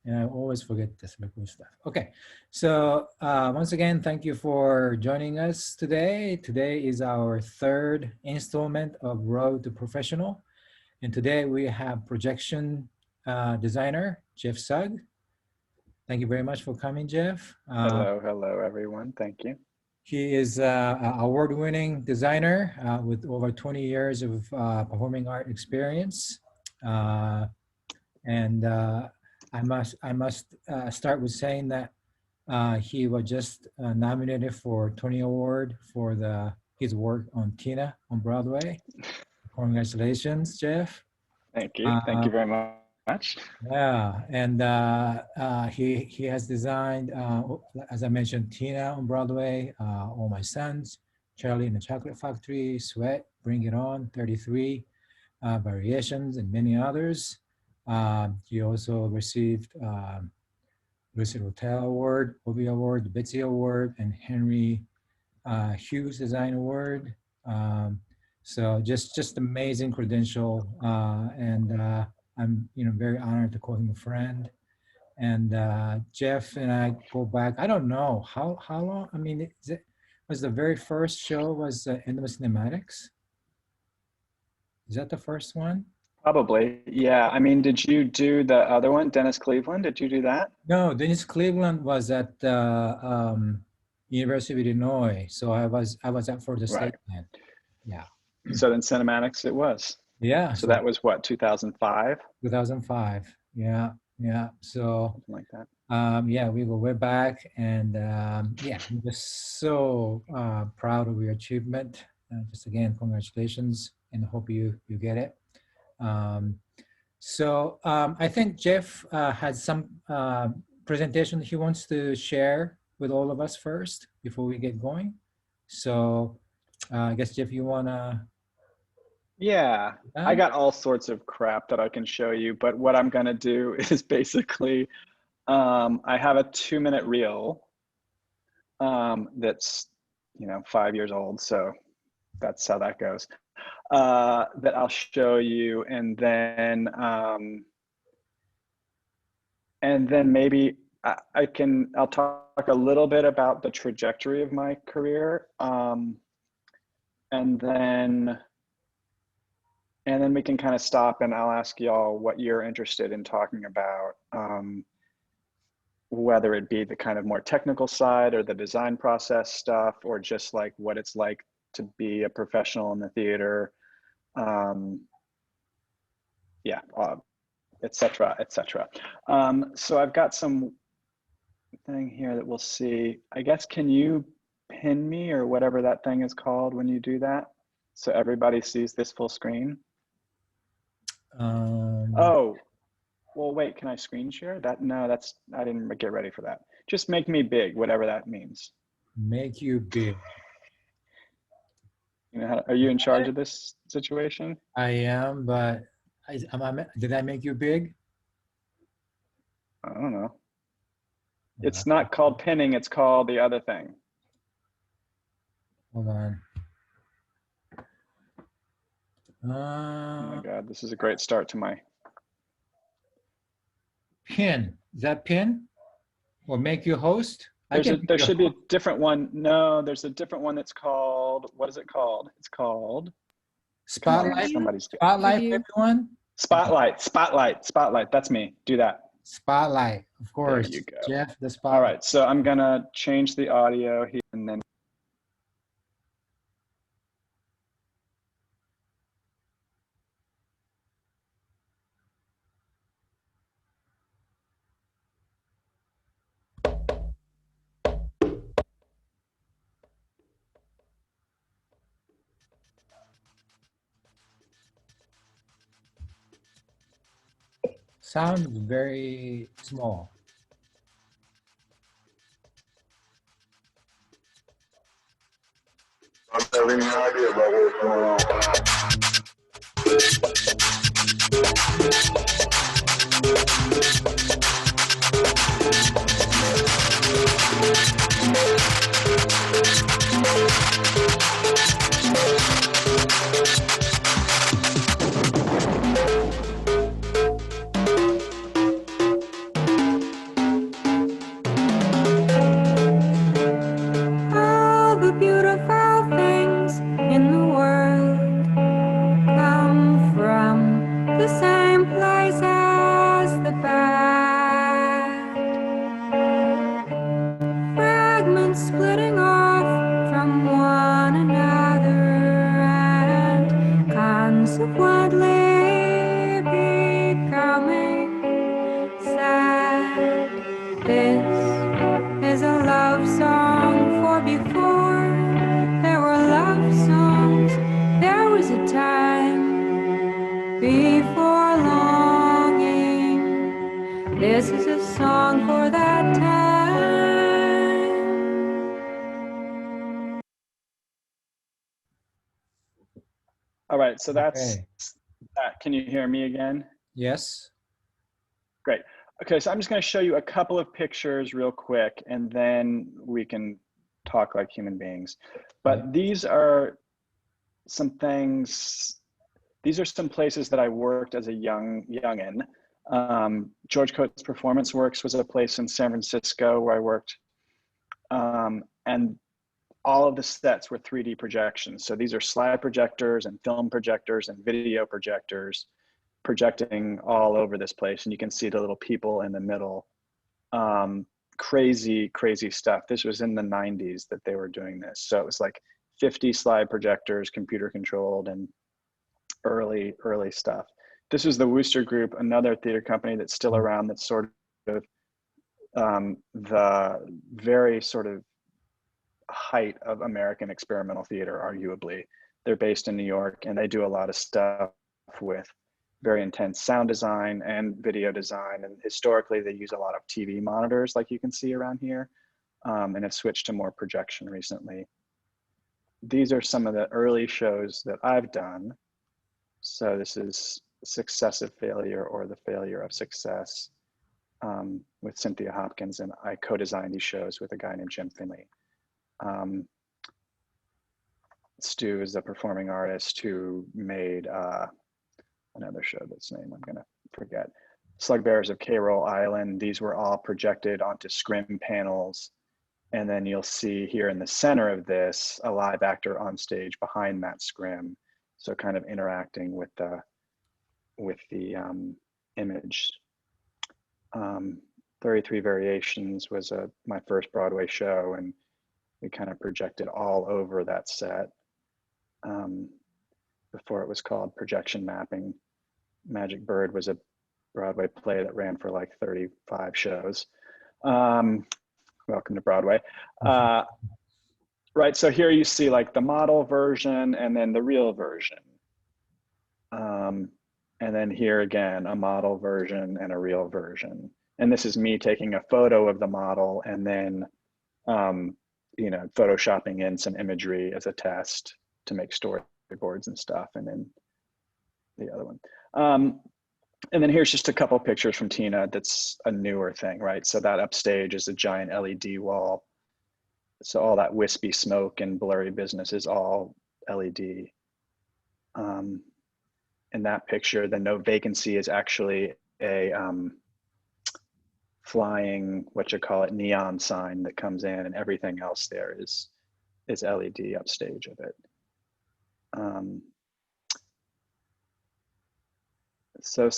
And I always forget this cool stuff. Okay, so once again, thank you for joining us today. Today is our third installment of Road to Professional. And today we have projection designer, Jeff Sugg. Thank you very much for coming, Jeff. Hello, everyone. Thank you. He is an award-winning designer with over 20 years of performing art experience. And I must start with saying that he was just nominated for Tony Award for his work on Tina on Broadway. Congratulations, Jeff. Thank you. Thank you very much. Yeah, and he has designed, as I mentioned, Tina on Broadway, All My Sons, Charlie and the Chocolate Factory, Sweat, Bring It On, 33, Variations, and many others. He also received Lucid Hotel Award, Obie Award, the Bitsy Award, and Henry Hughes Design Award. So just amazing credential, and I'm very honored to call him a friend. And Jeff and I go back. I don't know how long. I mean, was the very first show was Endless Cinematics? Is that the first one? Probably, yeah. I mean, did you do the other one, Dennis Cleveland? Did you do that? No, Dennis Cleveland was at University of Illinois, so I was at Florida State then. Yeah. So then Cinematics it was. Yeah. So that was what, 2005? 2005. Yeah. So something like that. Yeah, we go way back, and yeah, I'm just so proud of your achievement. Just again, congratulations, and hope you get it. So I think Jeff had some presentation he wants to share with all of us first before we get going. So I guess, Jeff, you wanna? Yeah, I got all sorts of crap that I can show you, but what I'm gonna do is basically, I have a 2-minute reel that's 5 years old, so that's how that goes. That I'll show you, and then maybe I'll talk a little bit about the trajectory of my career, and then we can kind of stop, and I'll ask y'all what you're interested in talking about, whether it be the kind of more technical side or the design process stuff, or just like what it's like to be a professional in the theater, yeah, et cetera, et cetera. So I've got some thing here that we'll see. I guess, can you pin me or whatever that thing is called when you do that, so everybody sees this full screen? Oh, well, wait, can I screen share that? No, I didn't get ready for that. Just make me big, whatever that means. Make you big. Are you in charge of this situation? I am, but did I make you big? I don't know. It's not called pinning, it's called the other thing. Hold on. Oh my God, this is a great start to my... Pin, is that pin? Or make you host? There should be a different one. No, there's a different one that's called, what is it called? It's called... Spotlight? Spotlight, everyone? Spotlight, that's me, do that. Spotlight, of course. There you go. Jeff, the spotlight. All right, so I'm gonna change the audio here, and then sound very small. I'm having no idea about what's going on. This is a song for that time. All right, so that's Okay. that. Can you hear me again? Yes. Great. Okay, so I'm just going to show you a couple of pictures real quick, and then we can talk like human beings. But these are some things, these are some places that I worked as a youngin. George Coates Performance Works was a place in San Francisco where I worked. And all of the sets were 3D projections. So these are slide projectors and film projectors and video projectors projecting all over this place. And you can see the little people in the middle. Crazy, crazy stuff. This was in the 90s that they were doing this. So it was like 50 slide projectors, computer controlled, and early stuff. This was the Wooster Group, another theater company that's still around, that's sort of the very sort of height of American experimental theater, arguably. They're based in New York, and they do a lot of stuff with very intense sound design and video design. And historically, they use a lot of TV monitors, like you can see around here, and have switched to more projection recently. These are some of the early shows that I've done. So this is Success of Failure, or The Failure of Success, with Cynthia Hopkins, and I co-designed these shows with a guy named Jim Finley. Stu is a performing artist who made another show that's name I'm gonna forget. Slug Bearers of K-Roll Island. These were all projected onto scrim panels. And then you'll see here in the center of this, a live actor on stage behind that scrim. So kind of interacting with the image. 33 Variations was my first Broadway show, and we kind of projected all over that set. Before it was called projection mapping. Magic Bird was a Broadway play that ran for like 35 shows. Welcome to Broadway. Right, so here you see like the model version and then the real version. And then here again, a model version and a real version. And this is me taking a photo of the model and then, you know, photoshopping in some imagery as a test to make storyboards and stuff. And then the other one. And then here's just a couple pictures from Tina. That's a newer thing, right? So that upstage is a giant LED wall. So all that wispy smoke and blurry business is all LED. In that picture, the no vacancy is actually a flying, what you call it, neon sign that comes in, and everything else there is LED upstage of it. So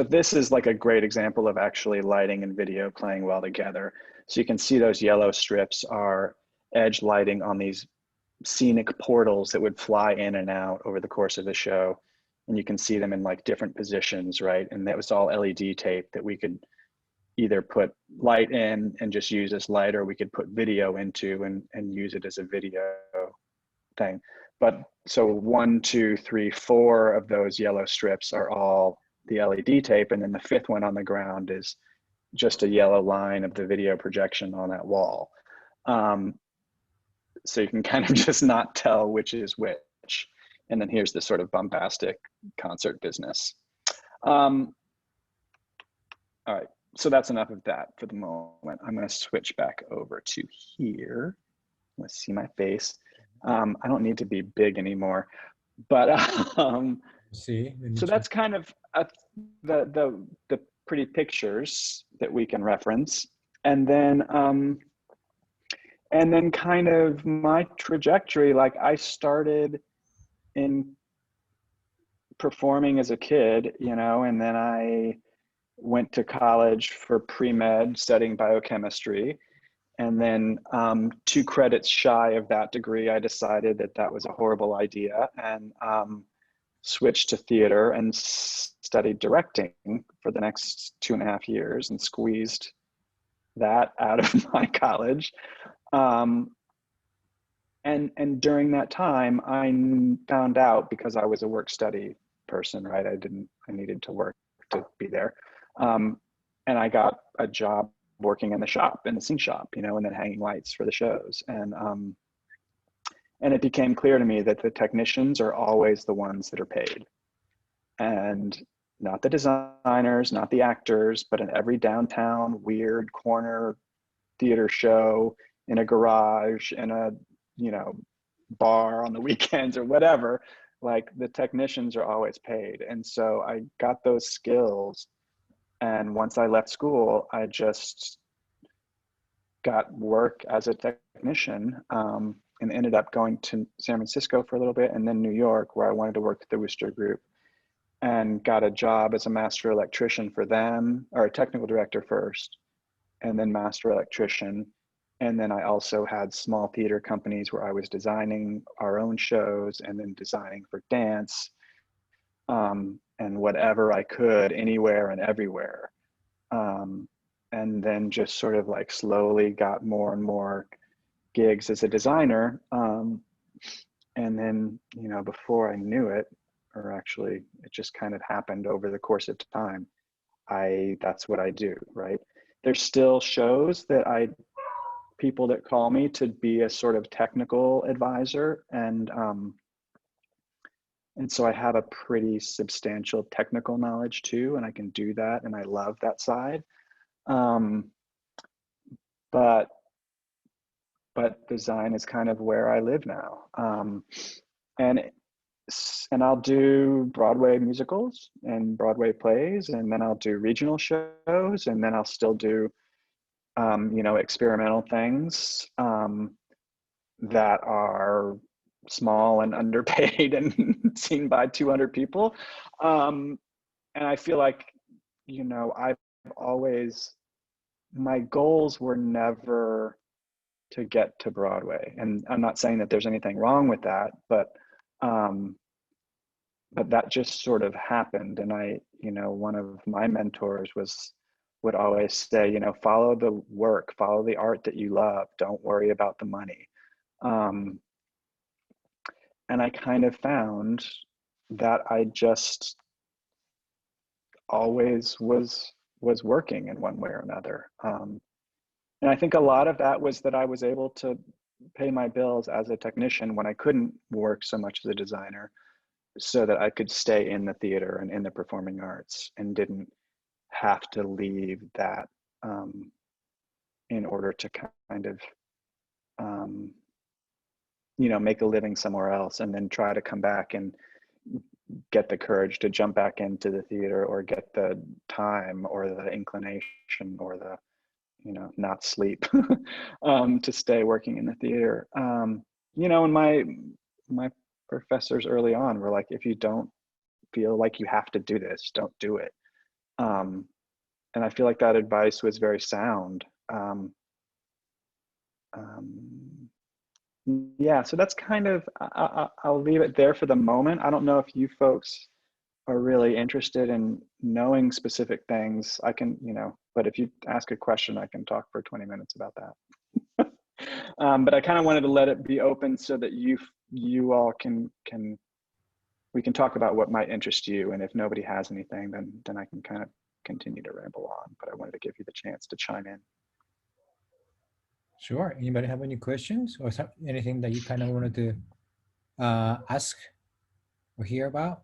this is like a great example of actually lighting and video playing well together. So you can see those yellow strips are edge lighting on these scenic portals that would fly in and out over the course of the show. And you can see them in like different positions, right? And that was all LED tape that we could either put light in and just use as light, or we could put video into and use it as a video thing. But so 1, 2, 3, 4 of those yellow strips are all the LED tape. And then the 5th one on the ground is just a yellow line of the video projection on that wall. So you can kind of just not tell which is which. And then here's the sort of bombastic concert business. All right, so that's enough of that for the moment. I'm gonna switch back over to here. Let's see my face. I don't need to be big anymore, but See. so that's kind of the pretty pictures that we can reference, and then kind of my trajectory. Like I started in performing as a kid, you know, and then I went to college for pre-med studying biochemistry. And then 2 credits shy of that degree, I decided that that was a horrible idea, and switched to theater and studied directing for the next 2.5 years and squeezed that out of my college. And during that time, I found out, because I was a work study person, right? I needed to work to be there. And I got a job working in the shop, in the scene shop, you know, and then hanging lights for the shows. And it became clear to me that the technicians are always the ones that are paid, and not the designers, not the actors, but in every downtown weird corner theater show, in a garage, in a, you know, bar on the weekends or whatever, like the technicians are always paid. And so I got those skills. And once I left school, I just got work as a technician, and ended up going to San Francisco for a little bit, and then New York, where I wanted to work at the Wooster Group, and got a job as a master electrician for them, or a technical director first, and then master electrician. And then I also had small theater companies where I was designing our own shows and then designing for dance, and whatever I could, anywhere and everywhere. And then just sort of like slowly got more and more gigs as a designer. And then, you know, before I knew it, or actually it just kind of happened over the course of time, that's what I do, right? There's still shows that people that call me to be a sort of technical advisor. And so I have a pretty substantial technical knowledge too, and I can do that, and I love that side. But design is kind of where I live now. And I'll do Broadway musicals and Broadway plays, and then I'll do regional shows, and then I'll still do, you know, experimental things that are small and underpaid and seen by 200 people. And I feel like, you know, my goals were never to get to Broadway. And I'm not saying that there's anything wrong with that, but that just sort of happened. And you know, one of my mentors would always say, you know, follow the work, follow the art that you love, don't worry about the money. And I kind of found that I just always was working in one way or another. And I think a lot of that was that I was able to pay my bills as a technician when I couldn't work so much as a designer, so that I could stay in the theater and in the performing arts and didn't have to leave that in order to kind of, you know, make a living somewhere else, and then try to come back and get the courage to jump back into the theater, or get the time or the inclination or the, you know, not sleep to stay working in the theater. You know, and my professors early on were like, if you don't feel like you have to do this, don't do it. And I feel like that advice was very sound. Yeah, so that's kind of, I'll leave it there for the moment. I don't know if you folks are really interested in knowing specific things. I can, you know, but if you ask a question, I can talk for 20 minutes about that. But I kind of wanted to let it be open so that you all we can talk about what might interest you. And if nobody has anything, then I can kind of continue to ramble on, but I wanted to give you the chance to chime in. Sure. Anybody have any questions or anything that you kind of wanted to ask or hear about?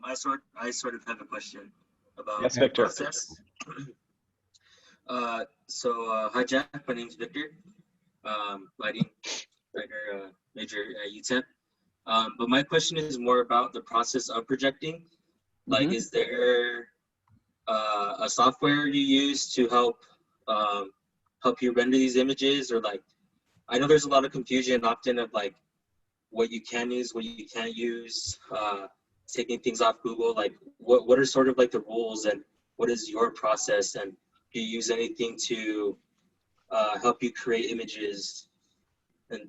I sort of have a question about Yes, the Victor. process. Hi Jack, my name's Victor. Lighting writer, major at UTEP. But my question is more about the process of projecting. Like, is there a software you use to help you render these images, or like, I know there's a lot of confusion often of like what you can use, what you can't use, taking things off Google. Like, what are sort of like the rules, and what is your process, and do you use anything to help you create images? And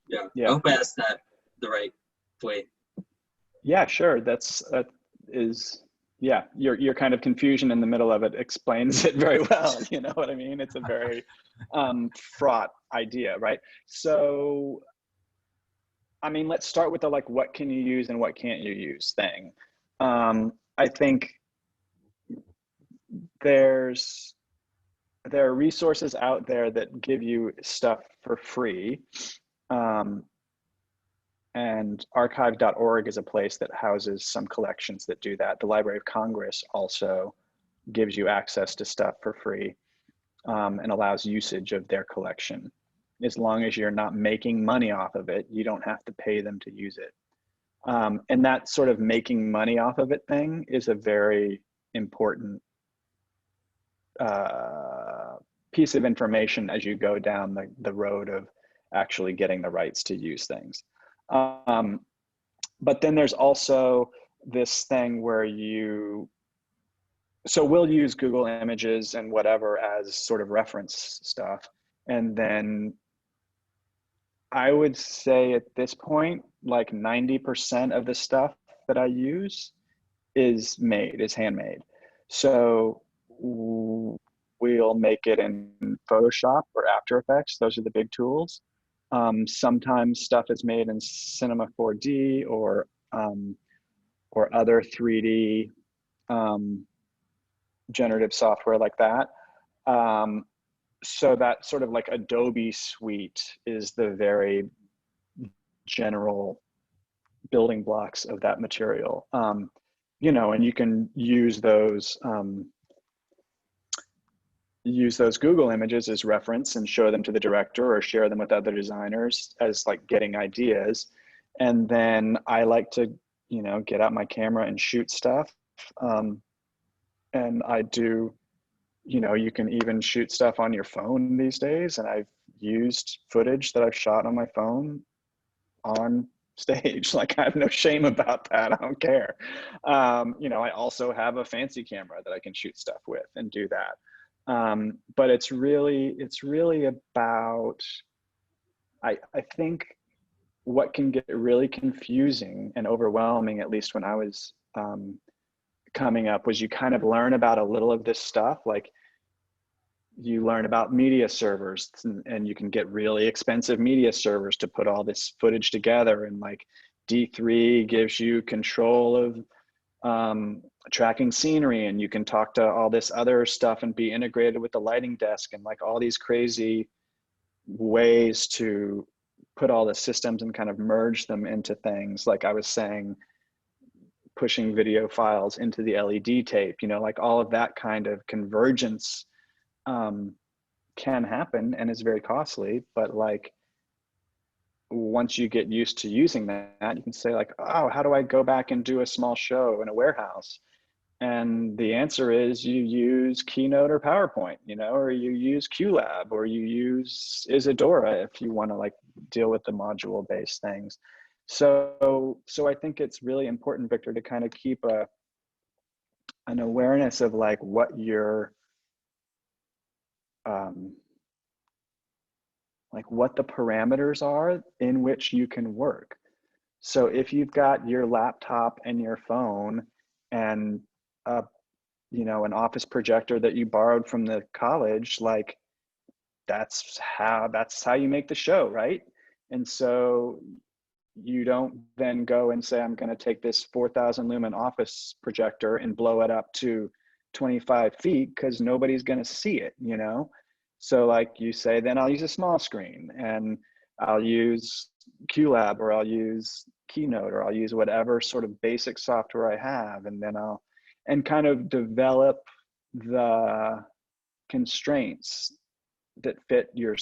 yeah, I hope I asked that the right way. Yeah, sure. Yeah, your kind of confusion in the middle of it explains it very well. You know what I mean? It's a very fraught idea, right? So I mean, let's start with the like, what can you use and what can't you use thing. I think there are resources out there that give you stuff for free. And archive.org is a place that houses some collections that do that. The Library of Congress also gives you access to stuff for free, and allows usage of their collection. As long as you're not making money off of it, you don't have to pay them to use it. And that sort of making money off of it thing is a very important piece of information as you go down the road of actually getting the rights to use things. But then there's also this thing where so we'll use Google Images and whatever as sort of reference stuff. And then I would say at this point, like 90% of the stuff that I use is handmade. So we'll make it in Photoshop or After Effects. Those are the big tools. Sometimes stuff is made in Cinema 4D or other 3D generative software like that. So that sort of like Adobe suite is the very general building blocks of that material. You know, and you can use those Google images as reference and show them to the director or share them with other designers as like getting ideas. And then I like to, you know, get out my camera and shoot stuff. And I do, you know, you can even shoot stuff on your phone these days. And I've used footage that I've shot on my phone on stage. Like, I have no shame about that. I don't care. You know, I also have a fancy camera that I can shoot stuff with and do that. But it's really about, I think what can get really confusing and overwhelming, at least when I was coming up, was you kind of learn about a little of this stuff. Like, you learn about media servers, and you can get really expensive media servers to put all this footage together. And like D3 gives you control of tracking scenery, and you can talk to all this other stuff and be integrated with the lighting desk, and like all these crazy ways to put all the systems and kind of merge them into things. Like I was saying, pushing video files into the LED tape, you know, like all of that kind of convergence can happen and is very costly. But like, once you get used to using that, you can say like, oh, how do I go back and do a small show in a warehouse? And the answer is you use Keynote or PowerPoint, you know, or you use QLab, or you use Isadora if you want to like deal with the module based things. So I think it's really important, Victor, to kind of keep an awareness of like what your like what the parameters are in which you can work. So if you've got your laptop and your phone and you know, an office projector that you borrowed from the college, like that's how you make the show, right? And so you don't then go and say, I'm going to take this 4,000 lumen office projector and blow it up to 25 feet, because nobody's going to see it, you know? So like you say, then I'll use a small screen, and I'll use QLab, or I'll use Keynote, or I'll use whatever sort of basic software I have. And then and kind of develop the constraints that fit your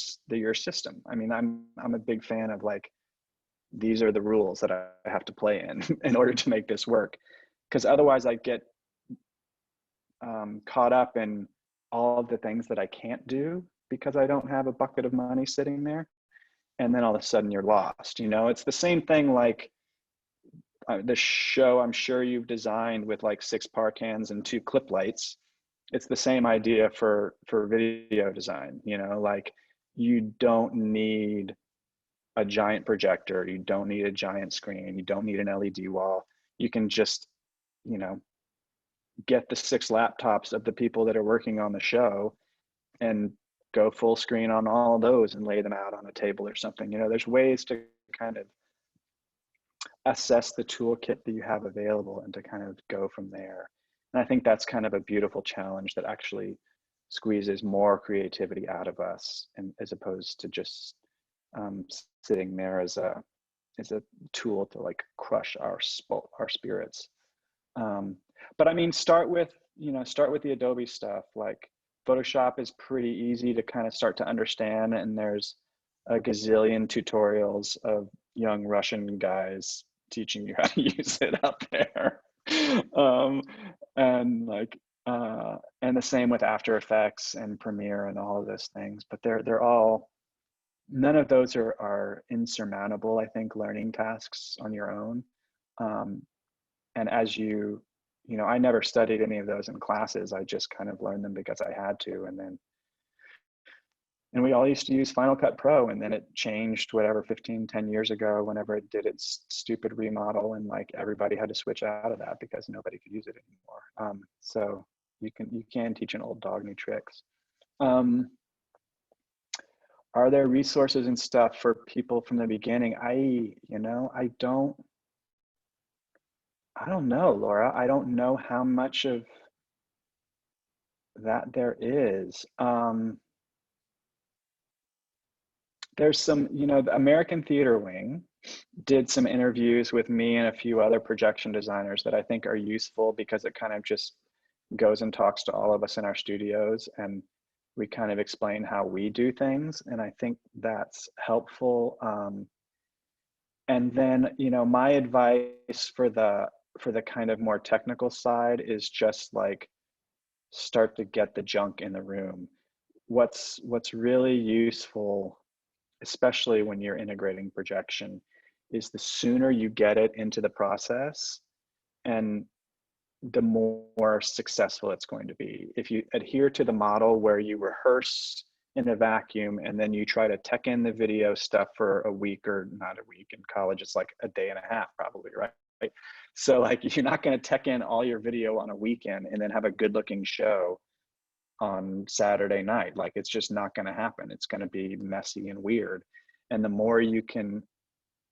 system. I mean, I'm a big fan of like, these are the rules that I have to play in order to make this work. Because otherwise I get caught up in all of the things that I can't do because I don't have a bucket of money sitting there. And then all of a sudden you're lost, you know? It's the same thing like the show I'm sure you've designed with like 6 par cans and 2 clip lights. It's the same idea for video design, you know, like you don't need a giant projector, you don't need a giant screen, you don't need an LED wall. You can just, you know, get the 6 laptops of the people that are working on the show and go full screen on all of those and lay them out on a table or something. You know, there's ways to kind of assess the toolkit that you have available and to kind of go from there. And I think that's kind of a beautiful challenge that actually squeezes more creativity out of us, and as opposed to just sitting there as a tool to like crush our spirits. But I mean, start with the Adobe stuff. Like Photoshop is pretty easy to kind of start to understand, and there's a gazillion tutorials of young Russian guys teaching you how to use it out there. And like and the same with After Effects and Premiere and all of those things. But they're all, none of those are insurmountable, I think, learning tasks on your own. And as you know, I never studied any of those in classes. I just kind of learned them because I had to. And we all used to use Final Cut Pro, and then it changed whatever 10 years ago, whenever it did its stupid remodel, and like everybody had to switch out of that because nobody could use it anymore. So you can teach an old dog new tricks. Are there resources and stuff for people from the beginning? I don't know, Laura. I don't know how much of that there is. There's some, the American Theater Wing did some interviews with me and a few other projection designers that I think are useful, because it kind of just goes and talks to all of us in our studios, and we kind of explain how we do things. And I think that's helpful. And then, my advice for the kind of more technical side is just like, start to get the junk in the room. What's really useful, especially when you're integrating projection, is the sooner you get it into the process, and the more successful it's going to be. If you adhere to the model where you rehearse in a vacuum and then you try to tech in the video stuff for a week, or not a week, in college it's like a day and a half probably, right? So like, you're not going to tech in all your video on a weekend and then have a good looking show on Saturday night. Like, it's just not going to happen. It's going to be messy and weird. And the more you can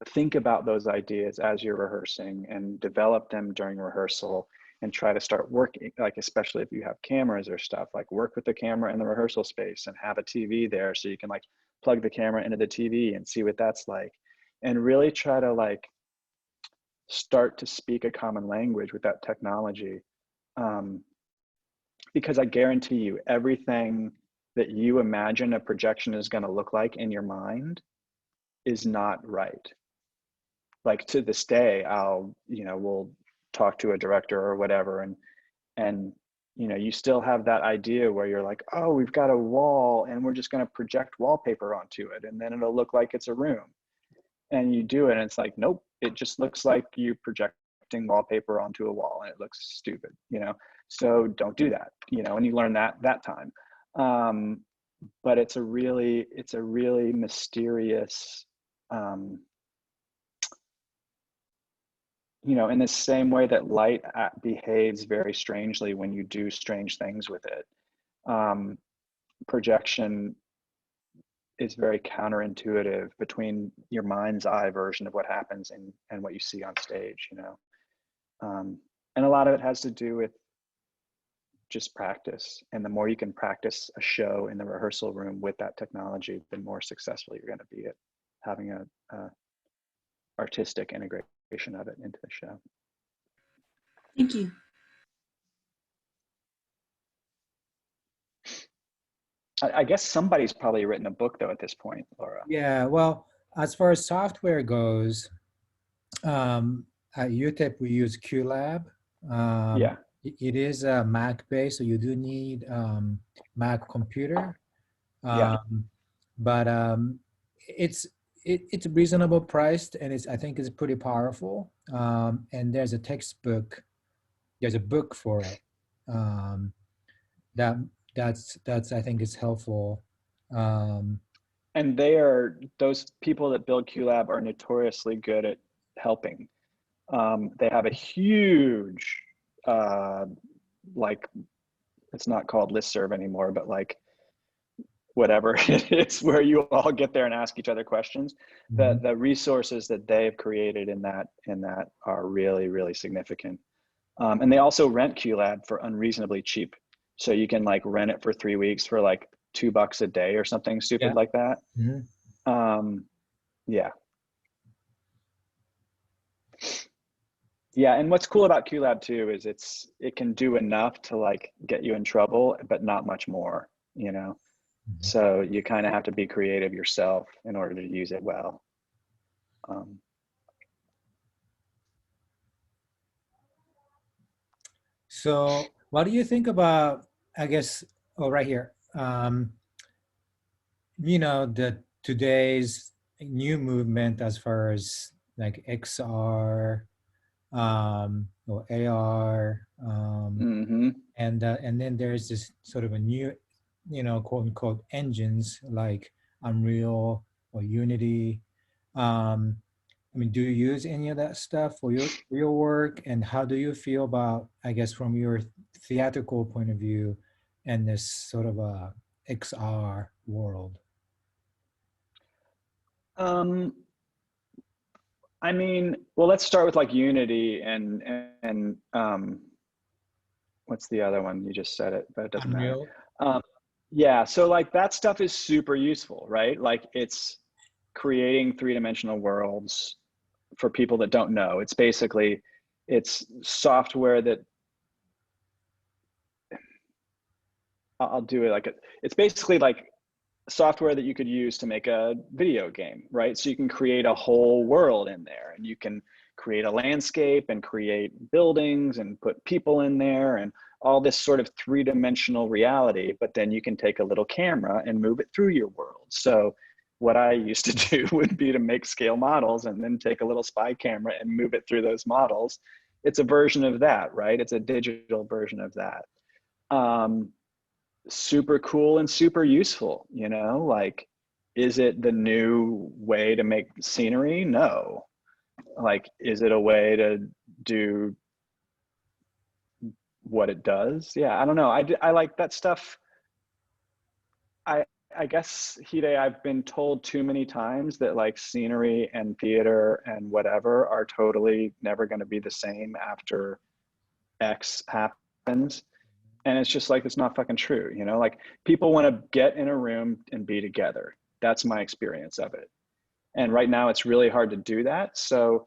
think about those ideas as you're rehearsing and develop them during rehearsal, and try to start working, like, especially if you have cameras or stuff, like work with the camera in the rehearsal space and have a TV there so you can like plug the camera into the TV and see what that's like, and really try to like start to speak a common language with that technology. Because I guarantee you, everything that you imagine a projection is going to look like in your mind is not right. Like, to this day, we'll talk to a director or whatever, and you still have that idea where you're like, oh, we've got a wall and we're just going to project wallpaper onto it and then it'll look like it's a room. And you do it and it's like, nope, it just looks like you projecting wallpaper onto a wall and it looks stupid, so don't do that, and you learn that time. But it's a really mysterious, in the same way that light behaves very strangely when you do strange things with it. Projection is very counterintuitive between your mind's eye version of what happens and what you see on stage, and a lot of it has to do with just practice. And the more you can practice a show in the rehearsal room with that technology, the more successful you're going to be at having a artistic integration of it into the show. Thank you. I guess somebody's probably written a book though at this point, Laura. Yeah, well, as far as software goes, at UTEP we use QLab. Yeah. It is Mac based, so you do need Mac computer. Yeah. But it's reasonable priced, and I think it's pretty powerful. And there's a textbook, there's a book for it. That's I think is helpful. And those people that build QLab are notoriously good at helping. They have a huge, like, it's not called listserv anymore, but like whatever it is, where you all get there and ask each other questions. Mhm. The resources that they've created in that are really, really significant. And they also rent QLab for unreasonably cheap. So you can like rent it for 3 weeks for like $2 a day or something stupid Yeah. like that. Mhm. Yeah. Yeah, and what's cool about QLab too is it can do enough to like get you in trouble, but not much more, you know? Mhm. So you kind of have to be creative yourself in order to use it well. Um, So what do you think about, I guess, oh, right here, the today's new movement as far as like XR, or AR, mhm. and then there's this sort of a new, quote unquote engines like Unreal or Unity. Um, I mean, do you use any of that stuff for your work? And how do you feel about, I guess, from your theatrical point of view, and this sort of a XR world? Um, I mean, well, let's start with like Unity and what's the other one? You just said it, but it doesn't matter. Unreal. Um, yeah, so like that stuff is super useful, right? Like it's creating three-dimensional worlds for people that don't know. It's basically it's software that I'll do it like it's basically like software that you could use to make a video game, right? So you can create a whole world in there and you can create a landscape and create buildings and put people in there and all this sort of three-dimensional reality, but then you can take a little camera and move it through your world. So what I used to do would be to make scale models and then take a little spy camera and move it through those models. It's a version of that, right? It's a digital version of that. Super cool and super useful, like, is it the new way to make scenery? No. Like, is it a way to do what it does? Yeah, I don't know. I like that stuff. I I guess, Hide, I've been told too many times that like scenery and theater and whatever are totally never going to be the same after X happens. And it's just like, it's not fucking true, like people want to get in a room and be together. That's my experience of it. And right now it's really hard to do that. So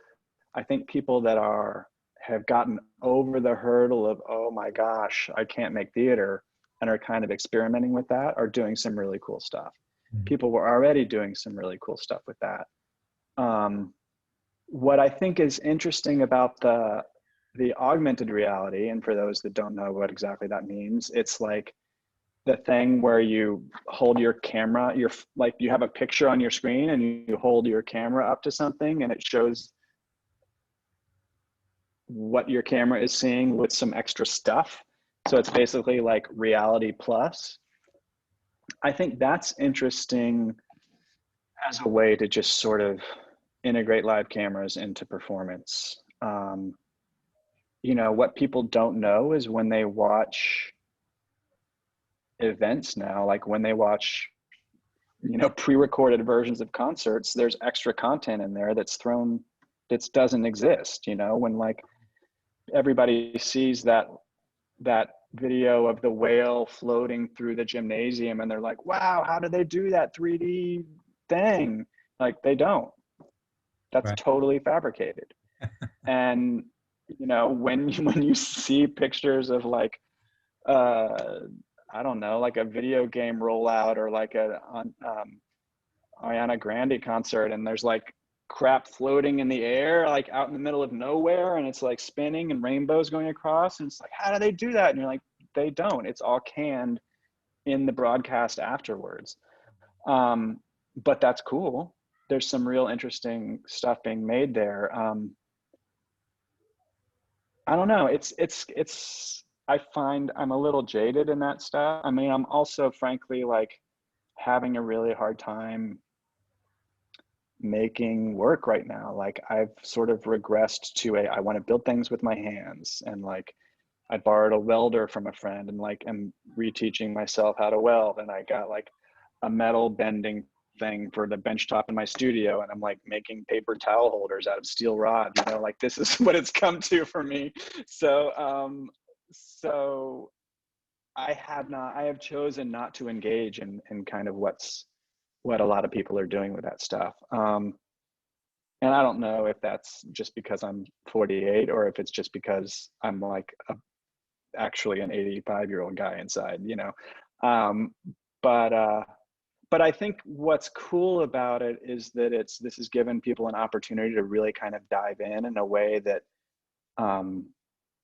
I think people that have gotten over the hurdle of, oh my gosh, I can't make theater, and are kind of experimenting with that, are doing some really cool stuff. Mhm. People were already doing some really cool stuff with that. What I think is interesting about the augmented reality, and for those that don't know what exactly that means, it's like the thing where you hold your camera, like you have a picture on your screen and you hold your camera up to something and it shows what your camera is seeing with some extra stuff. So it's basically like reality plus. I think that's interesting as a way to just sort of integrate live cameras into performance. What people don't know is when they watch events now, like when they watch, pre-recorded versions of concerts, there's extra content in there that's thrown, that doesn't exist, when like everybody sees that video of the whale floating through the gymnasium and they're like, wow, how did they do that 3D thing? Like, they don't. That's Right. totally fabricated. And when you see pictures of like I don't know, like a video game rollout or like a Ariana Grande concert, and there's like crap floating in the air, like out in the middle of nowhere, and it's like spinning and rainbows going across, and it's like, how do they do that? And you're like, they don't. It's all canned in the broadcast afterwards. But that's cool. There's some real interesting stuff being made there. I don't know. I find I'm a little jaded in that stuff. I mean, I'm also frankly like having a really hard time making work right now. Like I've sort of regressed to I want to build things with my hands, and like I borrowed a welder from a friend and like am reteaching myself how to weld, and I got like a metal bending thing for the bench top in my studio, and I'm like making paper towel holders out of steel rod, you know, like this is what it's come to for me. So so I have chosen not to engage in kind of what a lot of people are doing with that stuff. And I don't know if that's just because I'm 48 or if it's just because I'm like actually an 85-year-old guy inside, you know. Um, but I think what's cool about it is that this has given people an opportunity to really kind of dive in a way that,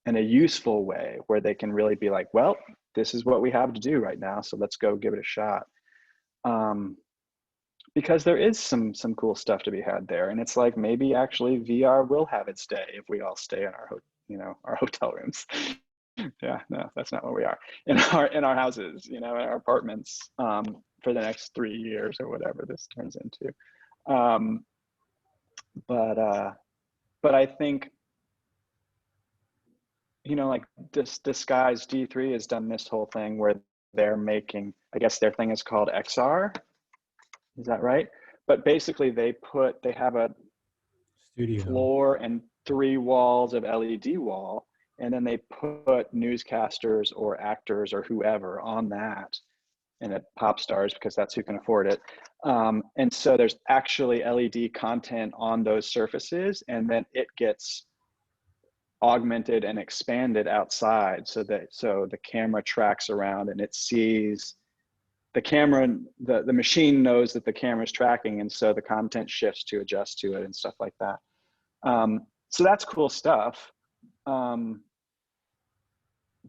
in a useful way, where they can really be like, well, this is what we have to do right now, so let's go give it a shot. Because there is some cool stuff to be had there, and it's like maybe actually VR will have its day if we all stay in our hotel rooms. Yeah, no, that's not where we are, in our houses, you know, in our apartments, for the next 3 years or whatever this turns into. But I think, you know, like this Disguise D3 has done this whole thing where they're making, I guess their thing is called XR. Is that right? But basically they have a Studio. floor and 3 walls of LED wall, and then they put newscasters or actors or whoever on that, and it pop stars because that's who can afford it. And so there's actually LED content on those surfaces, and then it gets augmented and expanded outside so the camera tracks around and it sees the camera, the machine knows that the camera is tracking, and so the content shifts to adjust to it and stuff like that. So that's cool stuff.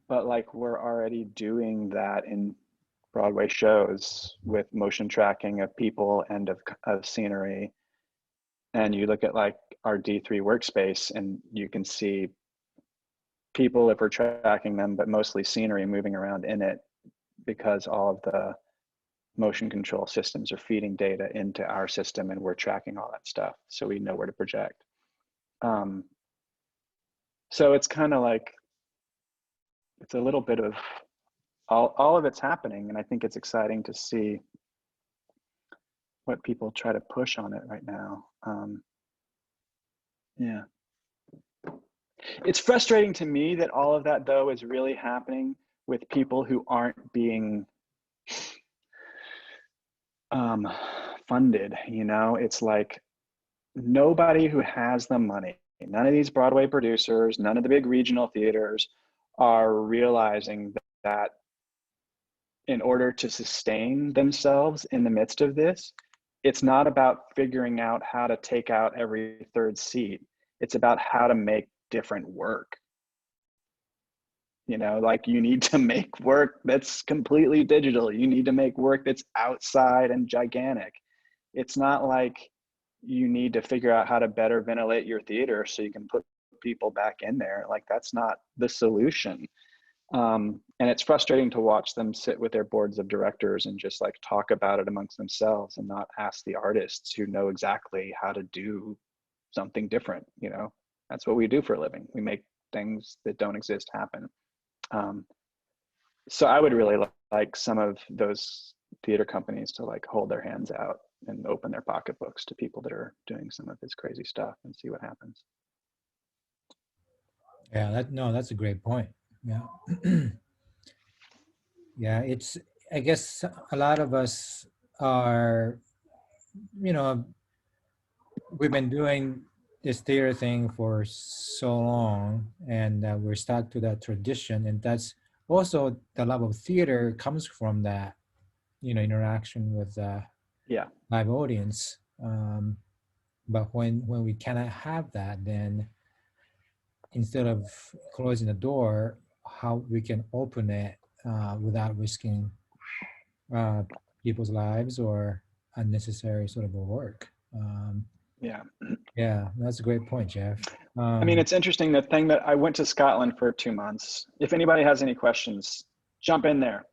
But like we're already doing that in Broadway shows with motion tracking of people and of scenery. And you look at like our D3 workspace and you can see people if we're tracking them, but mostly scenery moving around in it, because all of the motion control systems are feeding data into our system and we're tracking all that stuff so we know where to project. So it's kind of like, it's a little bit of all of it's happening, and I think it's exciting to see what people try to push on it right now. Yeah. It's frustrating to me that all of that though is really happening with people who aren't being funded, you know. It's like nobody who has the money, none of these Broadway producers, none of the big regional theaters are realizing that in order to sustain themselves in the midst of this, it's not about figuring out how to take out every third seat. It's about how to make different work. You know, like you need to make work that's completely digital. You need to make work that's outside and gigantic. It's not like you need to figure out how to better ventilate your theater so you can put people back in there. Like that's not the solution. And it's frustrating to watch them sit with their boards of directors and just like talk about it amongst themselves and not ask the artists who know exactly how to do something different. You know, that's what we do for a living. We make things that don't exist happen. So I would really like some of those theater companies to like hold their hands out and open their pocketbooks to people that are doing some of this crazy stuff and see what happens. Yeah, that's a great point. Yeah. Yeah, it's, I guess a lot of us are, you know, we've been doing this theater thing for so long, and we're stuck to that tradition, and that's also the love of theater comes from that, you know, interaction with Yeah. live audience. But when we cannot have that, then instead of closing the door, how we can open it without risking people's lives or unnecessary sort of work. Yeah. Yeah, that's a great point, Jeff. I mean, it's interesting, the thing that I went to Scotland for 2 months. If anybody has any questions, jump in there.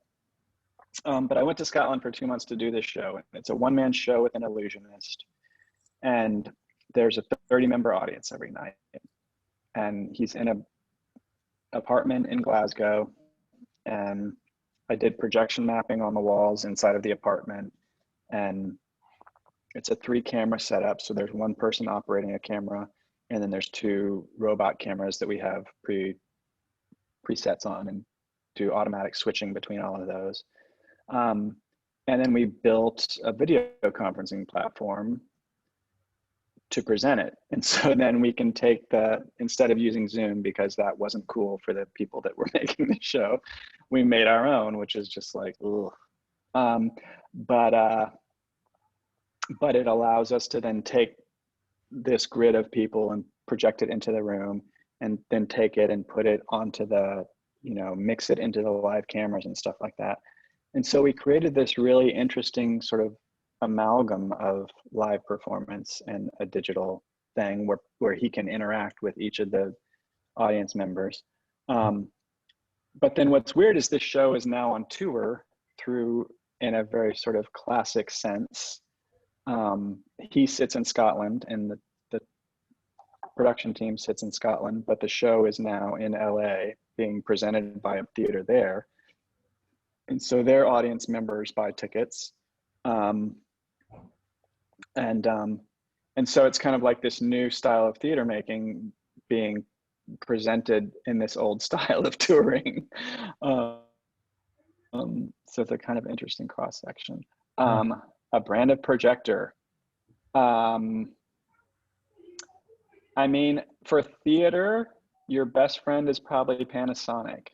But I went to Scotland for 2 months to do this show. It's a one-man show with an illusionist. And there's a 30-member audience every night. And he's in an apartment in Glasgow. And I did projection mapping on the walls inside of the apartment. And it's a 3-camera setup. So there's one person operating a camera, and then there's 2 robot cameras that we have presets on and do automatic switching between all of those. And then we built a video conferencing platform to present it. And so then we can take instead of using Zoom, because that wasn't cool for the people that were making the show, we made our own, which is just like, ugh. But it allows us to then take this grid of people and project it into the room, and then take it and put it onto mix it into the live cameras and stuff like that. And so we created this really interesting sort of amalgam of live performance and a digital thing where he can interact with each of the audience members. But then what's weird is this show is now on tour in a very sort of classic sense. He sits in Scotland, and the production team sits in Scotland, but the show is now in LA being presented by a theater there. And so their audience members buy tickets. And so it's kind of like this new style of theater making being presented in this old style of touring. So it's a kind of interesting cross section. A brand of projector. I mean, for theater, your best friend is probably Panasonic.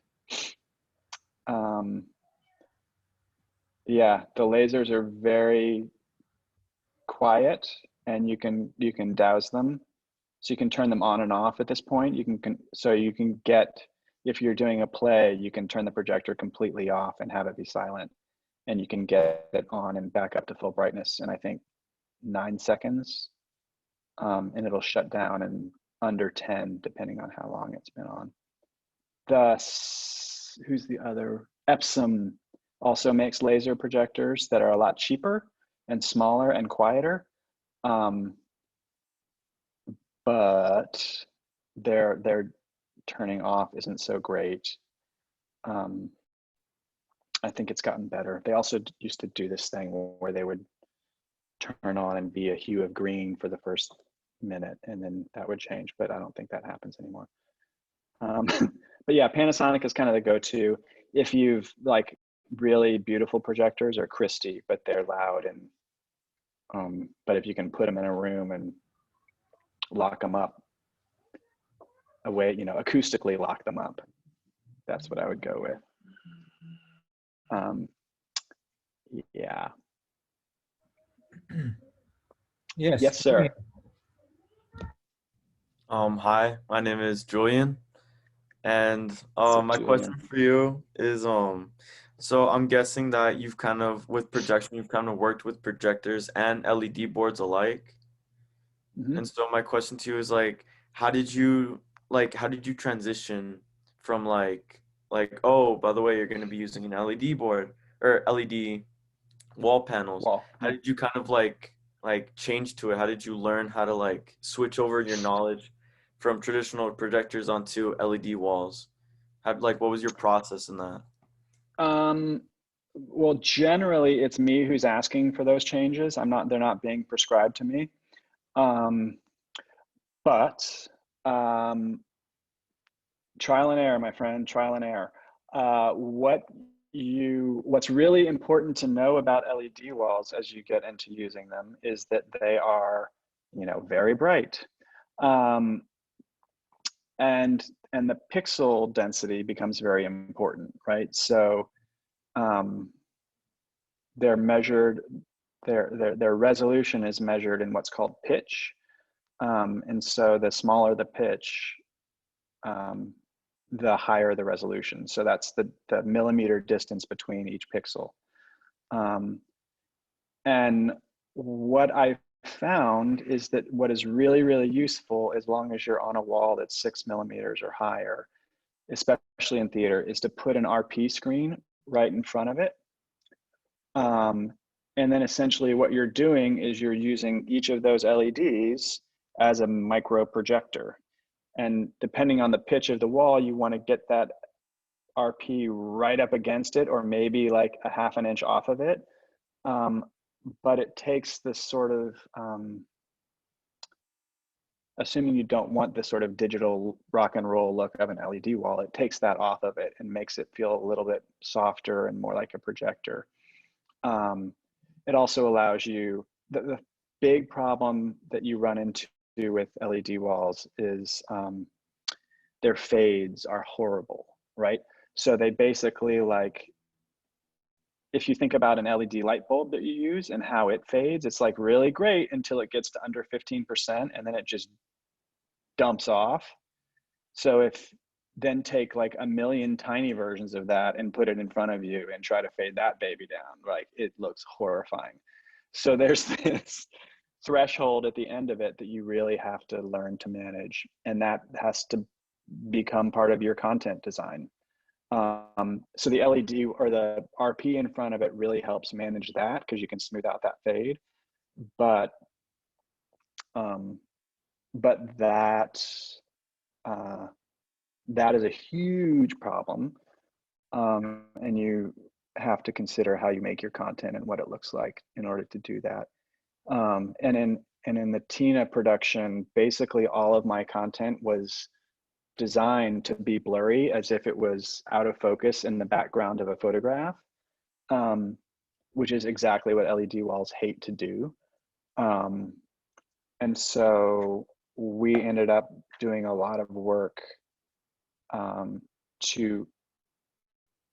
Yeah, the lasers are very quiet, and you can douse them, so you can turn them on and off at this point. So you can get, if you're doing a play, you can turn the projector completely off and have it be silent, and you can get it on and back up to full brightness in, I think, 9 seconds, and it'll shut down in under 10, depending on how long it's been on. Who's the other? Epson also makes laser projectors that are a lot cheaper and smaller and quieter, but their turning off isn't so great. I think it's gotten better. They also used to do this thing where they would turn on and be a hue of green for the first minute, and then that would change, but I don't think that happens anymore. But yeah, Panasonic is kind of the go-to if you've like really beautiful projectors, or Christie, but they're loud, and but if you can put them in a room and lock them up away, acoustically lock them up, that's what I would go with. Yeah. Yes. Yes, sir. Hi, my name is Julian, and So my question for you is so I'm guessing that you've kind of with projection you've kind of worked with projectors and LED boards alike. Mhm. And so my question to you is how did you transition from oh, by the way, you're going to be using an LED board or LED wall panels. How did you kind of change to it? How did you learn how to switch over your knowledge from traditional projectors onto LED walls? What was your process in that? Well, generally it's me who's asking for those changes. They're not being prescribed to me. But trial and error, my friend, trial and error. What's really important to know about LED walls as you get into using them is that they are, very bright. And the pixel density becomes very important, right? So they're measured, their resolution is measured in what's called pitch. And so the smaller the pitch, the higher the resolution. So that's the millimeter distance between each pixel. And what I found is that what is really, really useful, as long as you're on a wall that's 6 millimeters or higher, especially in theater, is to put an RP screen right in front of it. And then essentially what you're doing is you're using each of those LEDs as a micro projector. And depending on the pitch of the wall, you want to get that RP right up against it, or maybe like a 1/2 inch off of it. but it takes this sort of, assuming you don't want this sort of digital rock and roll look of an LED wall, it takes that off of it and makes it feel a little bit softer and more like a projector. It also allows you, the big problem that you run into with LED walls is their fades are horrible, right? So they basically, like, if you think about an LED light bulb that you use and how it fades, it's like really great until it gets to under 15% and then it just dumps off. So if then take like a million tiny versions of that and put it in front of you and try to fade that baby down, like it looks horrifying. So there's this threshold at the end of it that you really have to learn to manage, and that has to become part of your content design. So the LED or the RP in front of it really helps manage that because you can smooth out that fade. But that is a huge problem, and you have to consider how you make your content and what it looks like in order to do that. And in the Tina production, basically all of my content was designed to be blurry as if it was out of focus in the background of a photograph, which is exactly what LED walls hate to do. And so we ended up doing a lot of work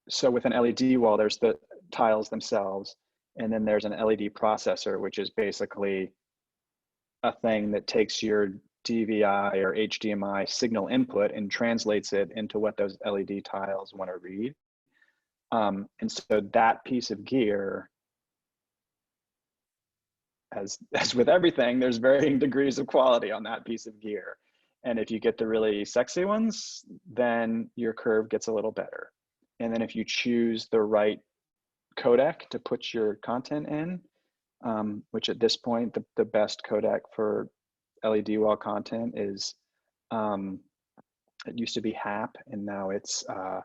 so with an LED wall, there's the tiles themselves, and then there's an LED processor, which is basically a thing that takes your DVI or HDMI signal input and translates it into what those LED tiles want to read. And so that piece of gear, as with everything, there's varying degrees of quality on that piece of gear. And if you get the really sexy ones, then your curve gets a little better. And then if you choose the right codec to put your content in, which at this point, the best codec for LED wall content is, it used to be HAP and now it's, oh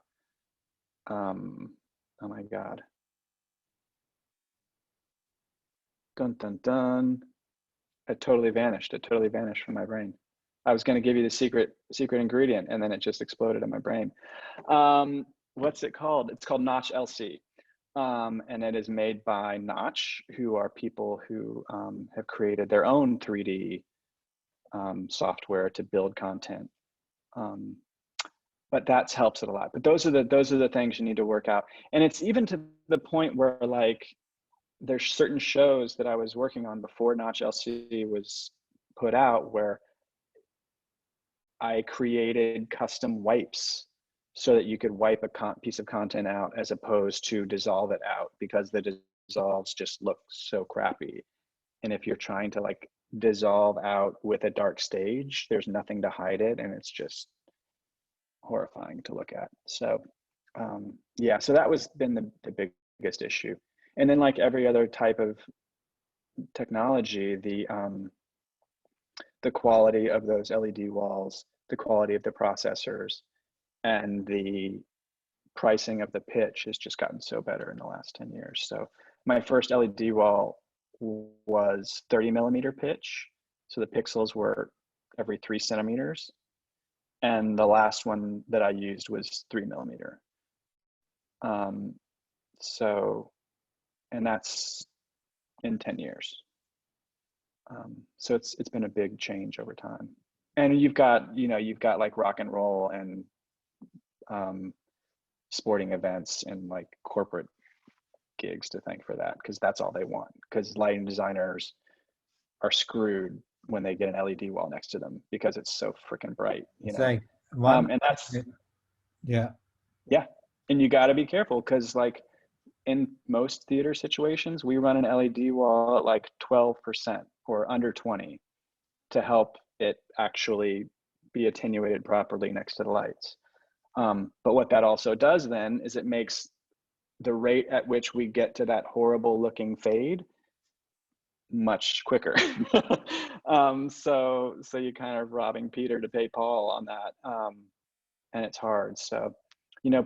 my God. Dun, dun, dun. It totally vanished. It totally vanished from my brain. I was going to give you the secret ingredient and then it just exploded in my brain. What's it called? It's called Notch LC. And it is made by Notch, who are people who have created their own 3D software to build content. But that helps it a lot. But those are the things you need to work out. And it's even to the point where, like, there's certain shows that I was working on before Notch LC was put out where I created custom wipes so that you could wipe a piece of content out as opposed to dissolve it out, because the dissolves just look so crappy. And if you're trying to like dissolve out with a dark stage, there's nothing to hide it, and it's just horrifying to look at. So yeah, so that was been the biggest issue. And then, like every other type of technology, the quality of those LED walls, the quality of the processors, and the pricing of the pitch has just gotten so better in the last 10 years. So my first LED wall was 30 millimeter pitch. So the pixels were every 3 centimeters. And the last one that I used was 3 millimeter. And that's in 10 years. So it's been a big change over time. And you've got like rock and roll and sporting events and like corporate gigs to thank for that, because that's all they want, because lighting designers are screwed when they get an LED wall next to them because it's so freaking bright, It's like one, and that's yeah. And you got to be careful, because like in most theater situations, we run an LED wall at like 12% or under 20 to help it actually be attenuated properly next to the lights. But what that also does then is it makes the rate at which we get to that horrible looking fade much quicker. So you're kind of robbing Peter to pay Paul on that. And it's hard. So,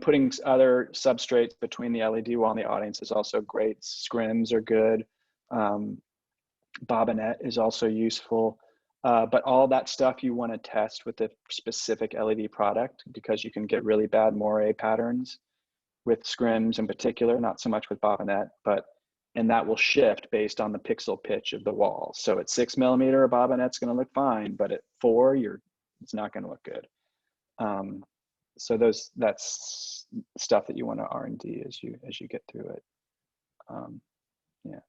putting other substrates between the LED wall and the audience is also great. Scrims are good. Bobbinet is also useful. But all that stuff you want to test with a specific LED product, because you can get really bad moire patterns with scrims in particular, not so much with Bobbinet, and that will shift based on the pixel pitch of the wall. So at 6mm, a Bobbinet's going to look fine, but at 4, it's not going to look good. So that's stuff that you want to R&D as you get through it. Yeah.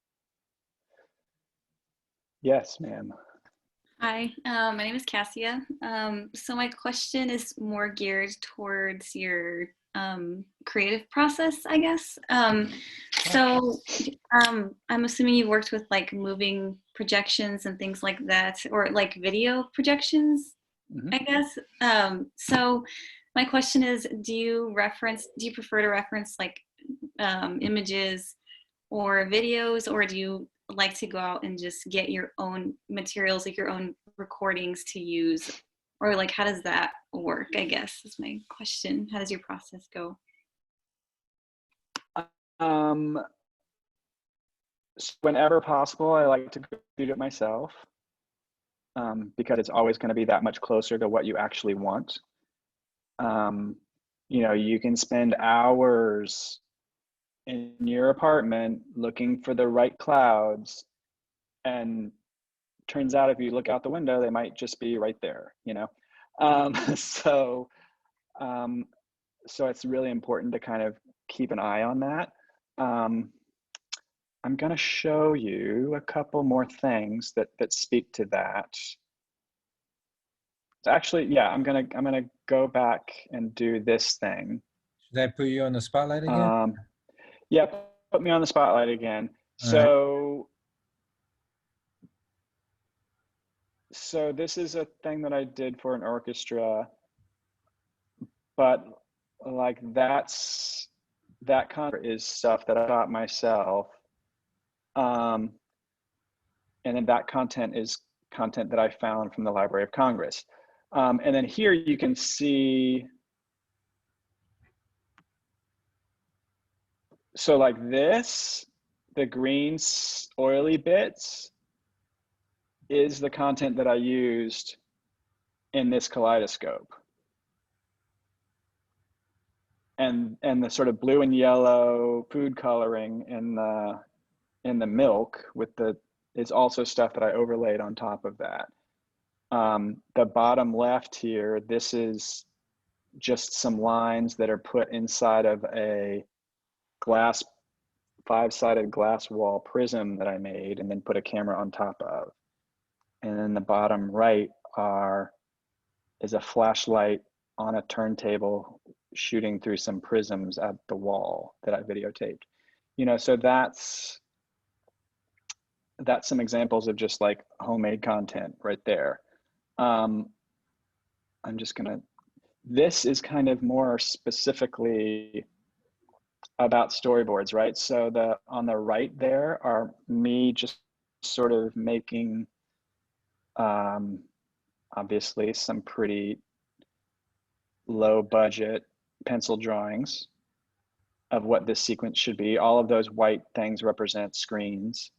Yes, ma'am. Hi, my name is Cassia. So my question is more geared towards your creative process, I guess. So I'm assuming you worked with like moving projections and things like that, or like video projections, I guess. So my question is, do you prefer to reference like images or videos, or do you like to go out and just get your own materials, like your own recordings to use? Or like, how does that work, I guess, is my question. How does your process go? Whenever possible, I like to shoot it myself, because it's always going to be that much closer to what you actually want. You know, you can spend hours in your apartment looking for the right clouds, and turns out if you look out the window, they might just be right there, you know? So it's really important to kind of keep an eye on that. I'm going to show you a couple more things that speak to that. Actually, yeah, I'm gonna go back and do this thing. Should I put you on the spotlight again? Yeah, put me on the spotlight again. So this is a thing that I did for an orchestra, but like that kind of is stuff that I taught myself. And then that content is content that I found from the Library of Congress. And then here you can see, so like this, the green oily bits is the content that I used in this kaleidoscope. And the sort of blue and yellow food coloring in the milk is also stuff that I overlaid on top of that. The bottom left here, this is just some lines that are put inside of a glass, 5-sided glass wall prism that I made and then put a camera on top of. And then the bottom right is a flashlight on a turntable shooting through some prisms at the wall that I videotaped. You know, so that's some examples of just like homemade content right there. I'm just gonna, this is kind of more specifically about storyboards, right? So on the right there are me just sort of making, obviously some pretty low budget pencil drawings of what this sequence should be. All of those white things represent screens.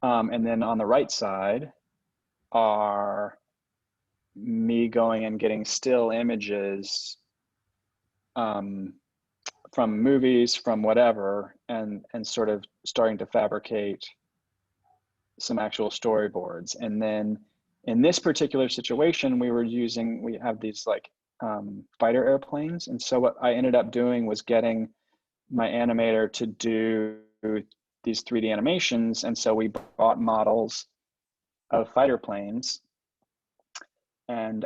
And then on the right side are me going and getting still images from movies, from whatever, and sort of starting to fabricate some actual storyboards. And then in this particular situation, we have these like fighter airplanes. And so what I ended up doing was getting my animator to do these 3D animations. And so we bought models of fighter planes and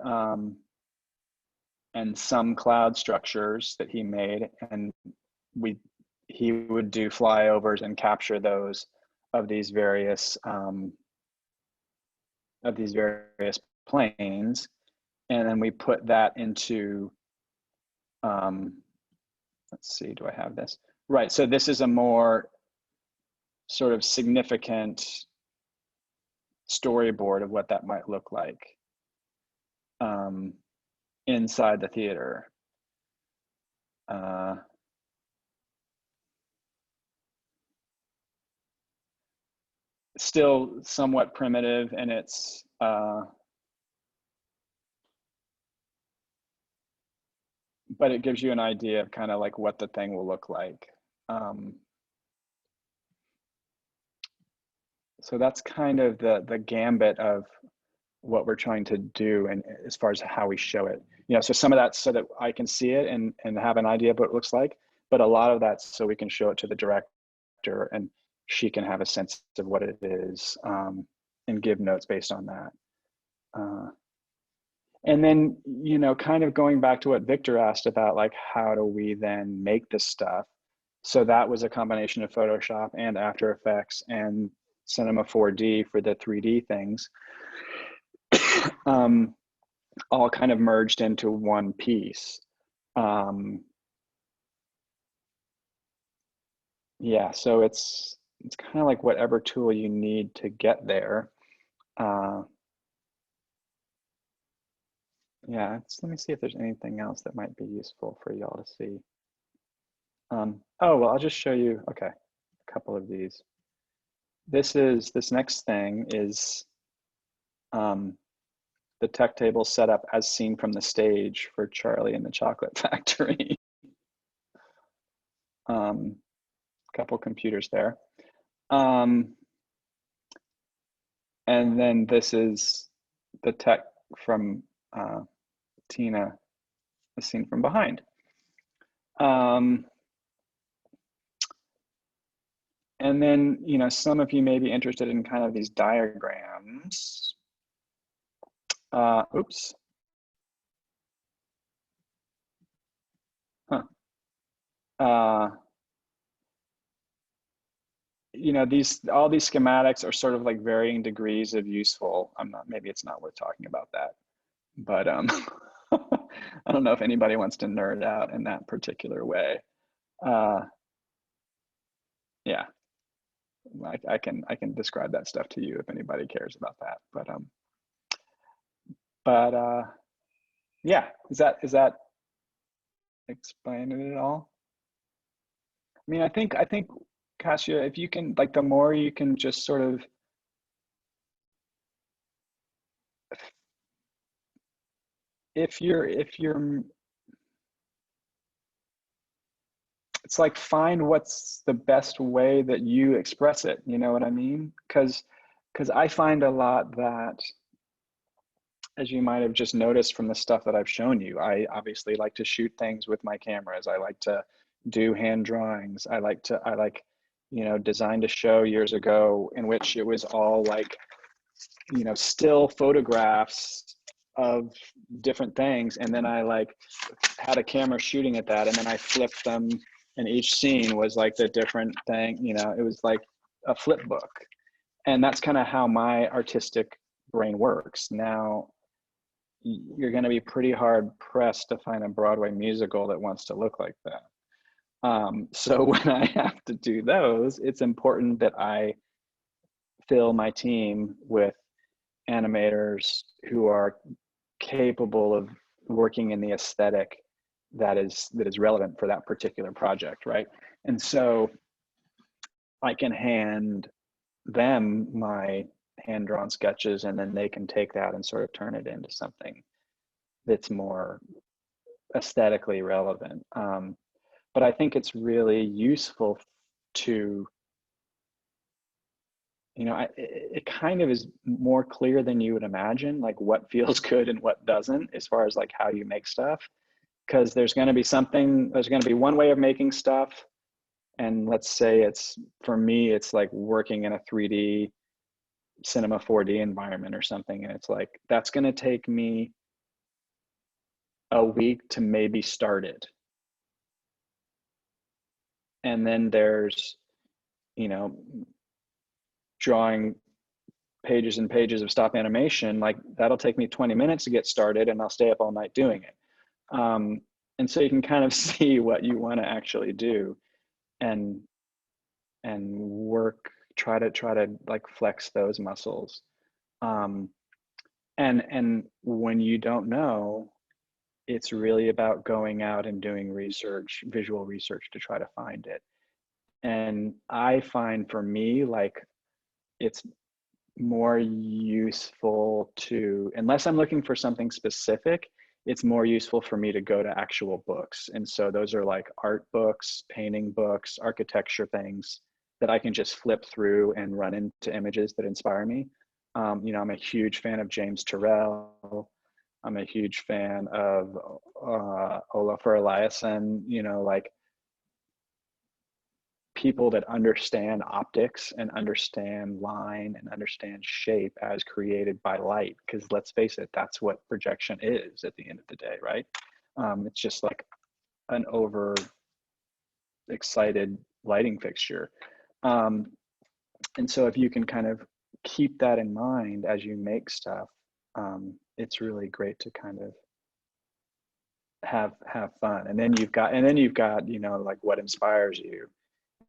some cloud structures that he made, and he would do flyovers and capture those of these various planes, and then we put that into let's see, do I have this right? So this is a more sort of significant storyboard of what that might look like inside the theater. still somewhat primitive in its but it gives you an idea of kind of like what the thing will look like. So that's kind of the gambit of what we're trying to do, and as far as how we show it, you know, so some of that's so that I can see it and have an idea of what it looks like, but a lot of that's so we can show it to the director and she can have a sense of what it is, and give notes based on that. And then, you know, kind of going back to what Victor asked about, like, how do we then make this stuff? So that was a combination of Photoshop and After Effects and Cinema 4D for the 3D things, all kind of merged into one piece. Yeah, so it's kind of like whatever tool you need to get there. Yeah, let me see if there's anything else that might be useful for y'all to see. Oh, well, I'll just show you, okay, a couple of these. This next thing is the tech table setup as seen from the stage for Charlie and the Chocolate Factory. Couple computers there. And then this is the tech from Tina, as seen from behind. And then, you know, some of you may be interested in kind of these diagrams. Oops. Huh. You know, all these schematics are sort of like varying degrees of useful. Maybe it's not worth talking about that, but I don't know if anybody wants to nerd out in that particular way. Yeah, I can describe that stuff to you if anybody cares about that. But yeah, is that explaining it all? I mean, I think Kasia, if you can, like, the more you can just sort of if you're it's like, find what's the best way that you express it, you know what I mean? Because I find a lot that, as you might have just noticed from the stuff that I've shown you, I obviously like to shoot things with my cameras. I like to do hand drawings. I like, you know, designed a show years ago in which it was all like, you know, still photographs of different things. And then I like had a camera shooting at that, and then I flipped them, and each scene was like the different thing, you know, it was like a flip book. And that's kind of how my artistic brain works. Now, you're going to be pretty hard pressed to find a Broadway musical that wants to look like that. So when I have to do those, it's important that I fill my team with animators who are capable of working in the aesthetic that is relevant for that particular project, right? And so I can hand them my hand-drawn sketches, and then they can take that and sort of turn it into something that's more aesthetically relevant. But I think it's really useful to, you know, it kind of is more clear than you would imagine, like what feels good and what doesn't, as far as like how you make stuff. Because there's going to be one way of making stuff. And let's say it's, for me, it's like working in a 3D Cinema 4D environment or something. And it's like, that's going to take me a week to maybe start it. And then there's, you know, drawing pages and pages of stop animation, like that'll take me 20 minutes to get started, and I'll stay up all night doing it. And so you can kind of see what you want to actually do, and work, try to like flex those muscles. And when you don't know, it's really about going out and doing research, visual research, to try to find it. And I find, for me, like, it's more useful to, unless I'm looking for something specific, it's more useful for me to go to actual books. And so those are like art books, painting books, architecture things that I can just flip through and run into images that inspire me. You know, I'm a huge fan of James Turrell. I'm a huge fan of Olafur Eliasson, you know, like people that understand optics and understand line and understand shape as created by light. Because let's face it, that's what projection is at the end of the day, right? It's just like an over excited lighting fixture. And so if you can kind of keep that in mind as you make stuff, it's really great to kind of have fun. And then you've got, you know, like what inspires you,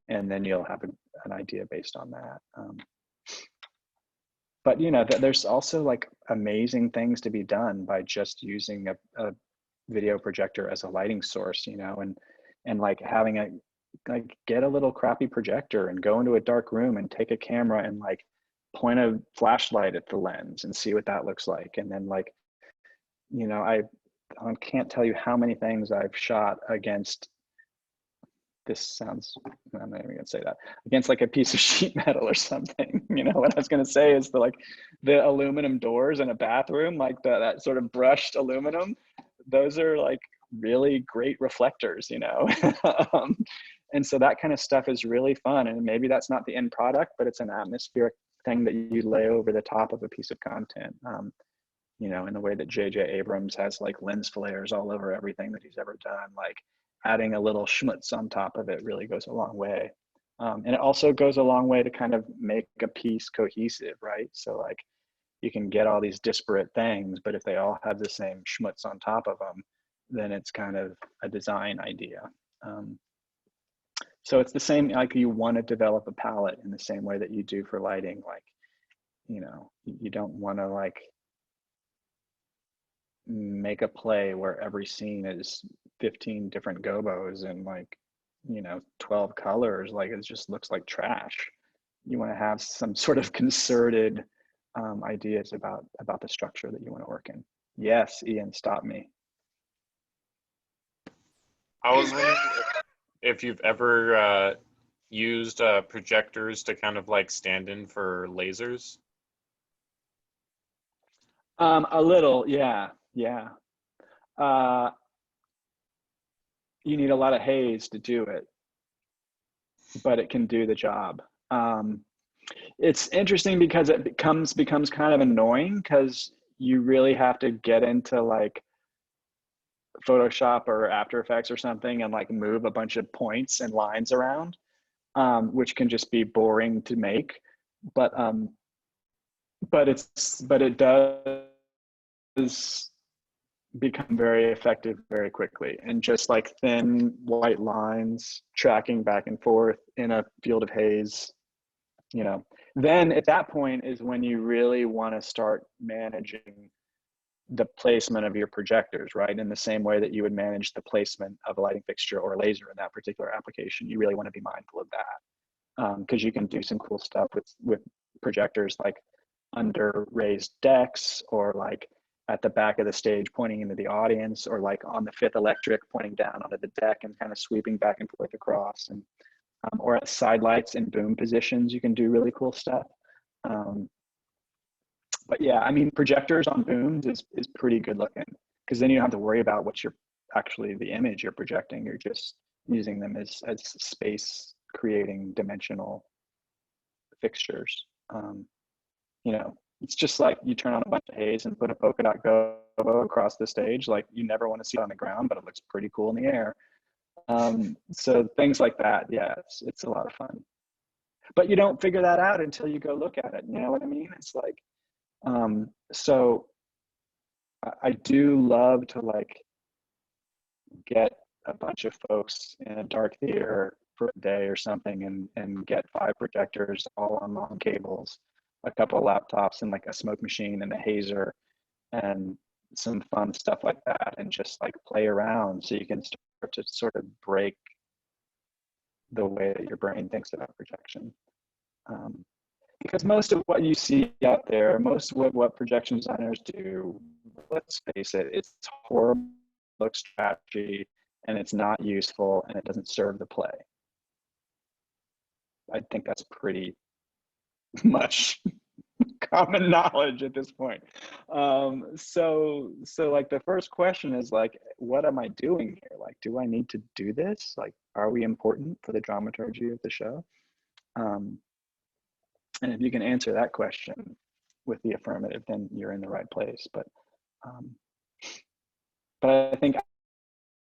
and then you'll have an idea based on that. But you know, there's also like amazing things to be done by just using a video projector as a lighting source, you know, and like having a, like get a little crappy projector and go into a dark room and take a camera and like point a flashlight at the lens and see what that looks like. And then like, you know, I can't tell you how many things I've shot against, this sounds, I'm not even gonna say that, against like a piece of sheet metal or something. You know, what I was gonna say is the aluminum doors in a bathroom, like that sort of brushed aluminum, those are like really great reflectors, you know. And so that kind of stuff is really fun. And maybe that's not the end product, but it's an atmospheric thing that you lay over the top of a piece of content. You know, in the way that J.J. Abrams has like lens flares all over everything that he's ever done, like adding a little schmutz on top of it really goes a long way. And it also goes a long way to kind of make a piece cohesive, right? So like you can get all these disparate things, but if they all have the same schmutz on top of them, then it's kind of a design idea. So it's the same, like you want to develop a palette in the same way that you do for lighting. Like, you know, you don't want to like make a play where every scene is 15 different gobos and like, you know, 12 colors. Like it just looks like trash. You want to have some sort of concerted ideas about the structure that you want to work in. Yes, Ian, stop me. I was wondering if you've ever used projectors to kind of like stand in for lasers. A little, yeah. You need a lot of haze to do it, but it can do the job. It's interesting because it becomes kind of annoying because you really have to get into like Photoshop or After Effects or something and like move a bunch of points and lines around, which can just be boring to make. But it does become very effective very quickly, and just like thin white lines tracking back and forth in a field of haze, you know, then at that point is when you really want to start managing the placement of your projectors, right? In the same way that you would manage the placement of a lighting fixture or a laser in that particular application, you really want to be mindful of that, because you can do some cool stuff with projectors, like under raised decks, or like at the back of the stage pointing into the audience, or like on the fifth electric pointing down onto the deck and kind of sweeping back and forth across, and or at side lights and boom positions, you can do really cool stuff. But yeah, I mean, projectors on booms is pretty good looking, because then you don't have to worry about what you're actually, the image you're projecting. You're just using them as space creating dimensional fixtures. You know, it's just like you turn on a bunch of haze and put a polka dot gobo across the stage. Like you never want to see it on the ground, but it looks pretty cool in the air. So things like that, yeah, it's a lot of fun. But you don't figure that out until you go look at it. You know what I mean? It's like, so I do love to like get a bunch of folks in a dark theater for a day or something, and get 5 projectors all on long cables, a couple of laptops, and like a smoke machine and a hazer and some fun stuff like that, and just like play around so you can start to sort of break the way that your brain thinks about projection. because most of what you see out there, most of what projection designers do, let's face it, it's horrible strategy, and it's not useful, and it doesn't serve the play. I think that's pretty much common knowledge at this point. So like the first question is like, what am I doing here? Like, do I need to do this? Like, are we important for the dramaturgy of the show? And if you can answer that question with the affirmative, then you're in the right place. But I think, I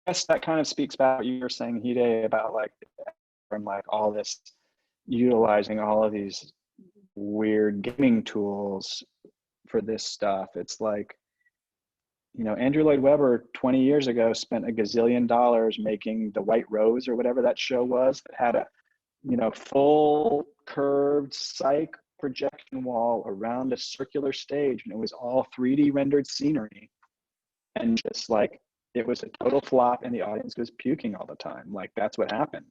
guess that kind of speaks back to what you were saying, Hide, about like, from like all this, utilizing all of these weird gaming tools for this stuff. It's like, you know, Andrew Lloyd Webber 20 years ago spent a gazillion dollars making The White Rose or whatever that show was, that had a, you know, full curved psych projection wall around a circular stage, and it was all 3D rendered scenery, and just like, it was a total flop, and the audience was puking all the time. Like, that's what happened.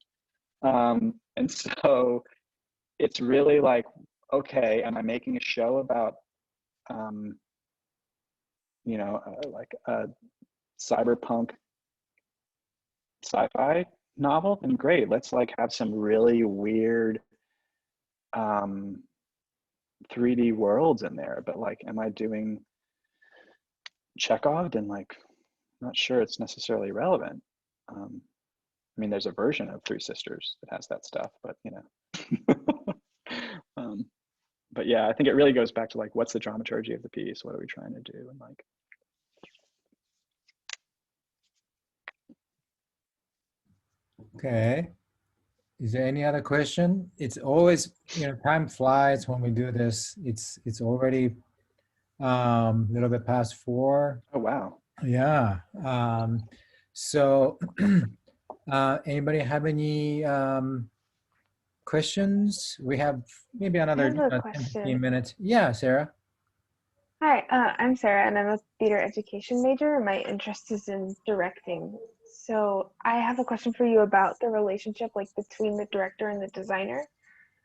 And so it's really like, okay, am I making a show about you know, like a cyberpunk sci-fi novel? Then great, let's like have some really weird 3D worlds in there. But like, am I doing Chekhov? Then like, not sure it's necessarily relevant. I mean, there's a version of Three Sisters that has that stuff, but you know. But yeah, I think it really goes back to like, what's the dramaturgy of the piece? What are we trying to do? And like, Okay. Is there any other question? It's always, you know, time flies when we do this. It's already a little bit past 4. oh wow. Yeah. So anybody have any questions? We have maybe another have a 10, 15 question. minutes. Yeah, Sarah. Hi, I'm Sarah, and I'm a theater education major, and my interest is in directing. So I have a question for you about the relationship, like between the director and the designer.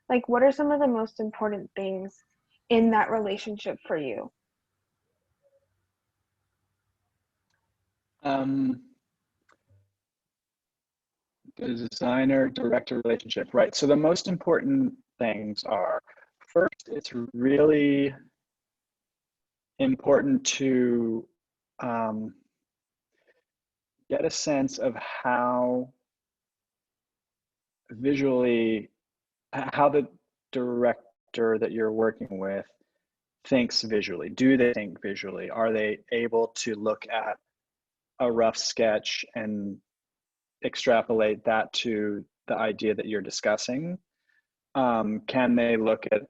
Like, what are some of the most important things in that relationship for you? The designer director relationship, right? So the most important things are, first, it's really important to get a sense of how visually, how the director that you're working with thinks visually. Do they think visually? Are they able to look at a rough sketch and extrapolate that to the idea that you're discussing? Can they look at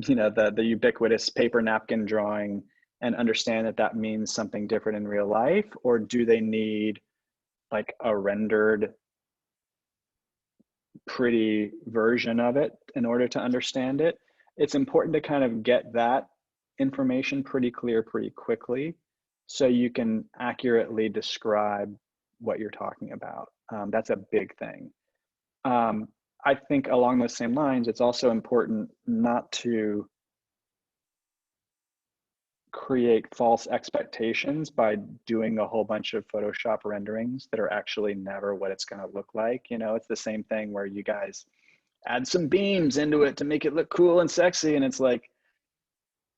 you know, the ubiquitous paper napkin drawing and understand that that means something different in real life? Or do they need like a rendered pretty version of it in order to understand it? It's important to kind of get that information pretty clear pretty quickly, so you can accurately describe what you're talking about. That's a big thing. I think along those same lines, it's also important not to create false expectations by doing a whole bunch of Photoshop renderings that are actually never what it's going to look like. You know, it's the same thing where you guys add some beams into it to make it look cool and sexy, and it's like,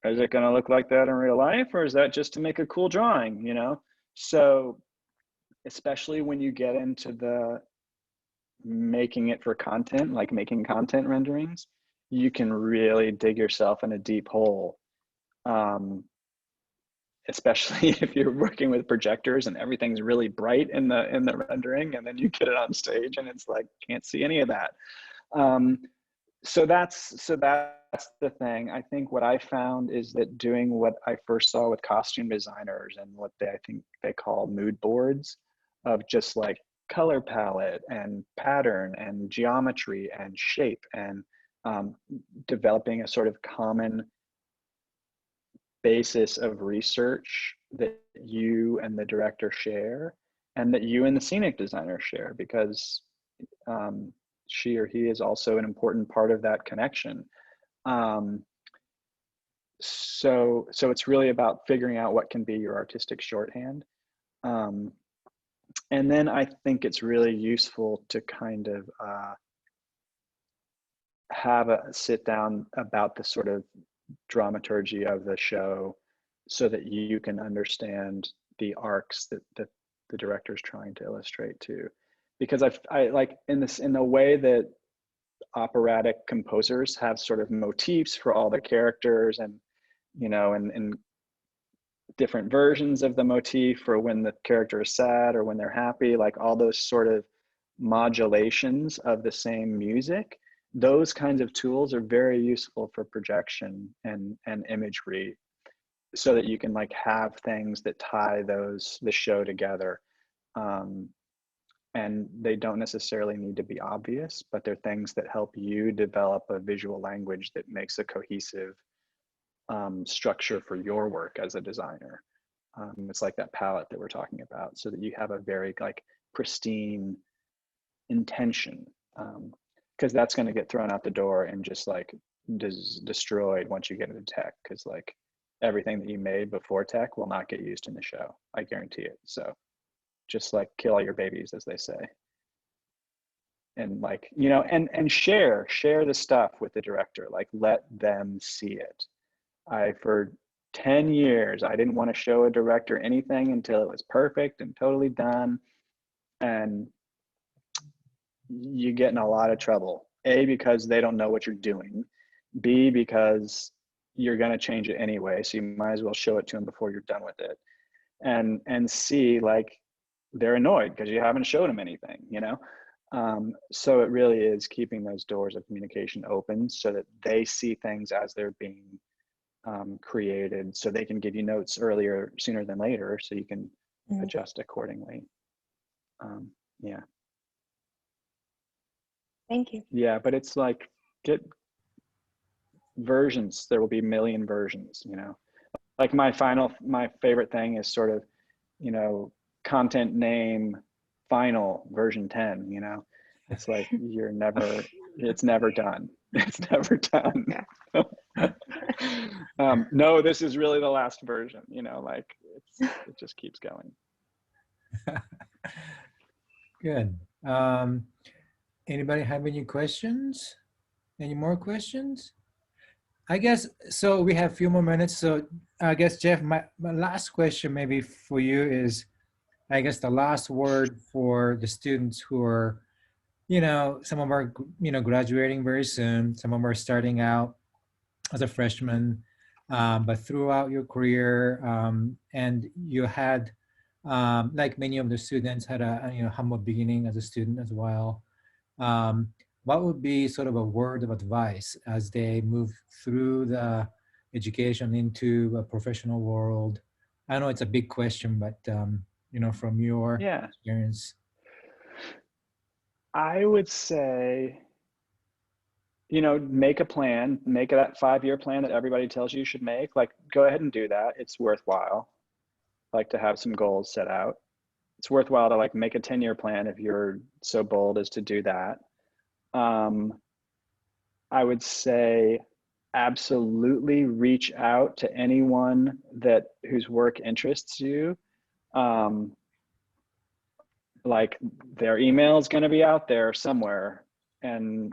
is it going to look like that in real life, or is that just to make a cool drawing? You know, so especially when you get into the making it for content, like making content renderings, you can really dig yourself in a deep hole. Especially if you're working with projectors and everything's really bright in the rendering, and then you get it on stage and it's like, can't see any of that. So that's the thing. I think what I found is that doing what I first saw with costume designers and what I think they call mood boards, of just like color palette and pattern and geometry and shape, and developing a sort of common basis of research that you and the director share, and that you and the scenic designer share, because she or he is also an important part of that connection. So it's really about figuring out what can be your artistic shorthand. And then I think it's really useful to kind of have a sit down about the sort of dramaturgy of the show so that you can understand the arcs that the director is trying to illustrate too. Because I like in the way that operatic composers have sort of motifs for all the characters, and and different versions of the motif for when the character is sad or when they're happy, like all those sort of modulations of the same music. Those kinds of tools are very useful for projection and imagery, so that you can like have things that tie the show together. And they don't necessarily need to be obvious, but they're things that help you develop a visual language that makes a cohesive structure for your work as a designer. It's like that palette that we're talking about, so that you have a very like pristine intention, because that's going to get thrown out the door and just like destroyed once you get into tech, because like everything that you made before tech will not get used in the show. I guarantee it. So just like kill all your babies, as they say. And like, and share the stuff with the director, like let them see it. For 10 years, I didn't want to show a director anything until it was perfect and totally done. And you get in a lot of trouble. A, because they don't know what you're doing. B, because you're going to change it anyway. So you might as well show it to them before you're done with it. And C, like they're annoyed because you haven't showed them anything, So it really is keeping those doors of communication open so that they see things as they're being created, so they can give you notes sooner than later, so you can adjust accordingly. Yeah. Thank you. Yeah, but it's like, get versions. There will be a million versions, Like my favorite thing is sort of, content name final version 10, It's like it's never done. It's never done. No, this is really the last version, like it just keeps going. Good. Anybody have any questions? Any more questions? I guess, so we have a few more minutes. So I guess, Jeff, my last question maybe for you is, I guess the last word for the students who are, some of them are, graduating very soon. Some of them are starting out as a freshman, but throughout your career, and you had, like many of the students had a humble beginning as a student as well. What would be sort of a word of advice as they move through the education into a professional world? I know it's a big question, but from your experience. I would say, make a plan, make that 5-year plan that everybody tells you should make. Like, go ahead and do that. It's worthwhile, like, to have some goals set out. It's worthwhile to like make a 10-year plan if you're so bold as to do that. I would say absolutely reach out to anyone whose work interests you. Like, their email is going to be out there somewhere, and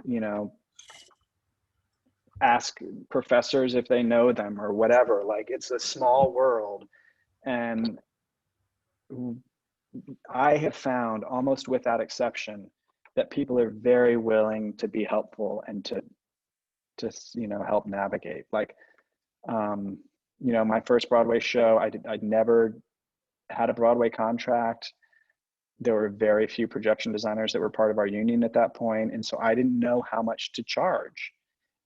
ask professors if they know them or whatever. Like, it's a small world, and I have found almost without exception that people are very willing to be helpful and to help navigate. Like, my first Broadway show, I'd never had a Broadway contract. There were very few projection designers that were part of our union at that point, and so I didn't know how much to charge,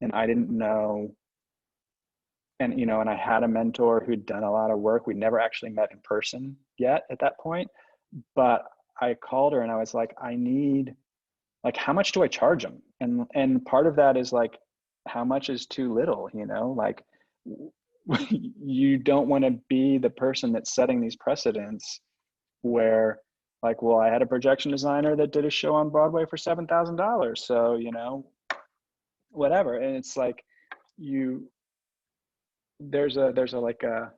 and I didn't know. And and I had a mentor who'd done a lot of work. We never actually met in person yet at that point, but I called her and I was like, I need, like, how much do I charge them? And part of that is like, how much is too little, like, you don't want to be the person that's setting these precedents where, like, well, I had a projection designer that did a show on Broadway for $7,000, so whatever. And it's like, there's a like a,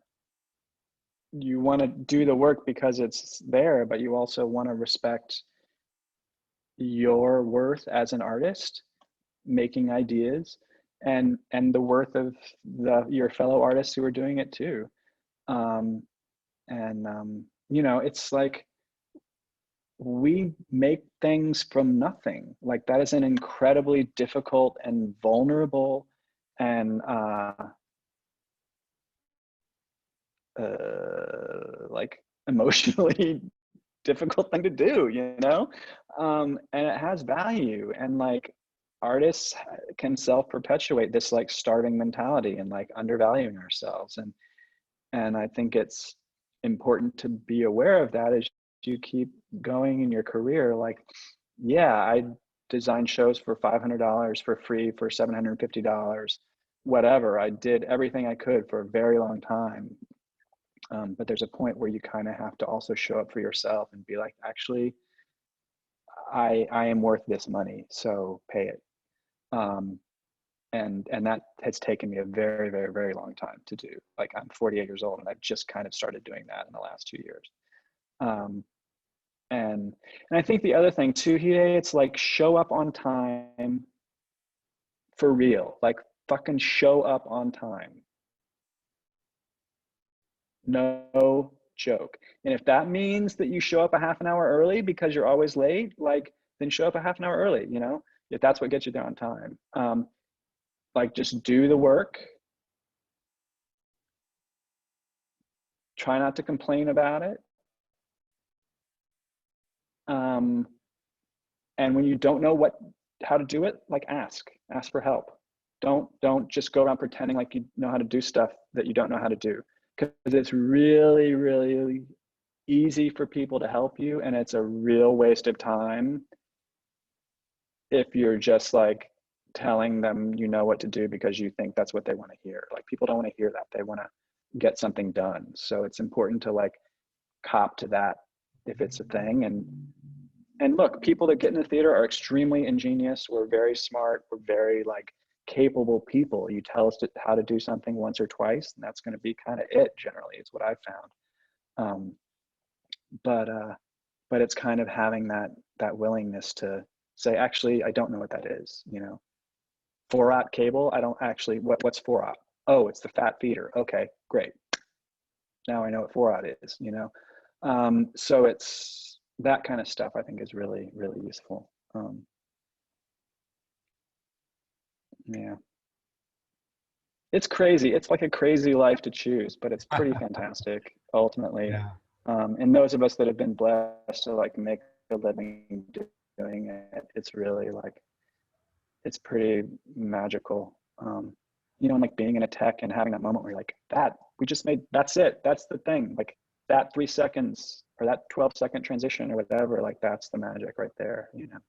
you want to do the work because it's there, but you also want to respect your worth as an artist making ideas, and the worth of your fellow artists who are doing it too. um, you know, it's like we make things from nothing. Like that is an incredibly difficult and vulnerable and like emotionally difficult thing to do, you know? And it has value, and like artists can self-perpetuate this like starving mentality and like undervaluing ourselves. And I think it's important to be aware of that as you keep going in your career. Like, yeah, I designed shows for $500 for free, for $750, whatever. I did everything I could for a very long time. But there's a point where you kind of have to also show up for yourself and be like, actually, I am worth this money, so pay it. And that has taken me a very, very, very long time to do. Like I'm 48 years old, and I've just kind of started doing that in the last 2 years. Um, and I think the other thing too, Hide, it's like show up on time for real. Like fucking show up on time. No joke. And if that means that you show up a half an hour early because you're always late, like then show up a half an hour early, you know, if that's what gets you there on time. Like just do the work. Try not to complain about it. And when you don't know how to do it, like ask for help. Don't just go around pretending like you know how to do stuff that you don't know how to do, because it's really, really easy for people to help you, and it's a real waste of time if you're just like telling them you know what to do because you think that's what they want to hear. Like people don't want to hear that. They want to get something done. So it's important to like cop to that if it's a thing. And look, people that get in the theater are extremely ingenious. We're very smart. We're very like capable people. You tell us how to do something once or twice, and that's going to be kind of it. Generally, is what I've found. But it's kind of having that willingness to say, actually, I don't know what that is. You know, 4/0 cable. I don't actually. What's 4/0? Oh, it's the fat feeder. Okay, great. Now I know what 4/0 is. You know, so it's that kind of stuff. I think is really, really useful. Yeah, it's crazy. It's like a crazy life to choose, but it's pretty fantastic ultimately. Yeah. And those of us that have been blessed to like make a living doing it, it's really like, it's pretty magical. You know, and like being in a tech and having that moment where you're like, we just made, that's it. That's the thing. Like that 3 seconds or that 12-second transition or whatever, like that's the magic right there, you know.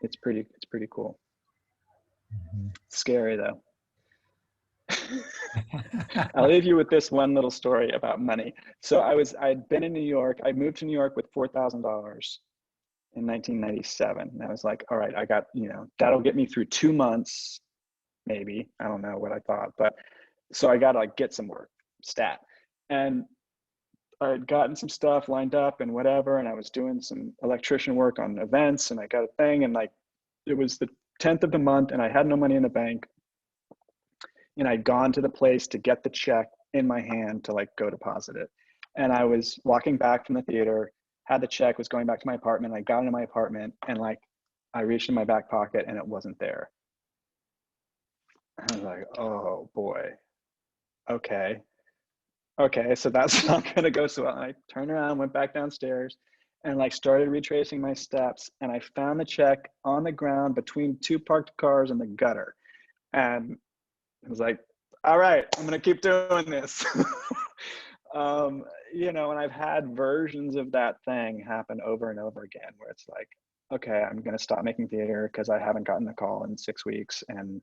It's pretty cool. Scary though. I'll leave you with this one little story about money. So I'd been in New York. I moved to New York with $4,000 in 1997. And I was like, all right, I got, you know, that'll get me through 2 months, maybe. I don't know what I thought, but so I got to like get some work, stat. And I had gotten some stuff lined up and whatever. And I was doing some electrician work on events, and I got a thing. And like, it was the 10th of the month and I had no money in the bank. And I'd gone to the place to get the check in my hand to like go deposit it. And I was walking back from the theater, had the check, was going back to my apartment. I got into my apartment and like, I reached in my back pocket and it wasn't there. I was like, oh boy, okay. So that's not gonna go so well. And I turned around, went back downstairs and like started retracing my steps. And I found the check on the ground between 2 parked cars in the gutter. And I was like, all right, I'm gonna keep doing this. You know, and I've had versions of that thing happen over and over again where it's like, okay, I'm gonna stop making theater because I haven't gotten a call in 6 weeks. And,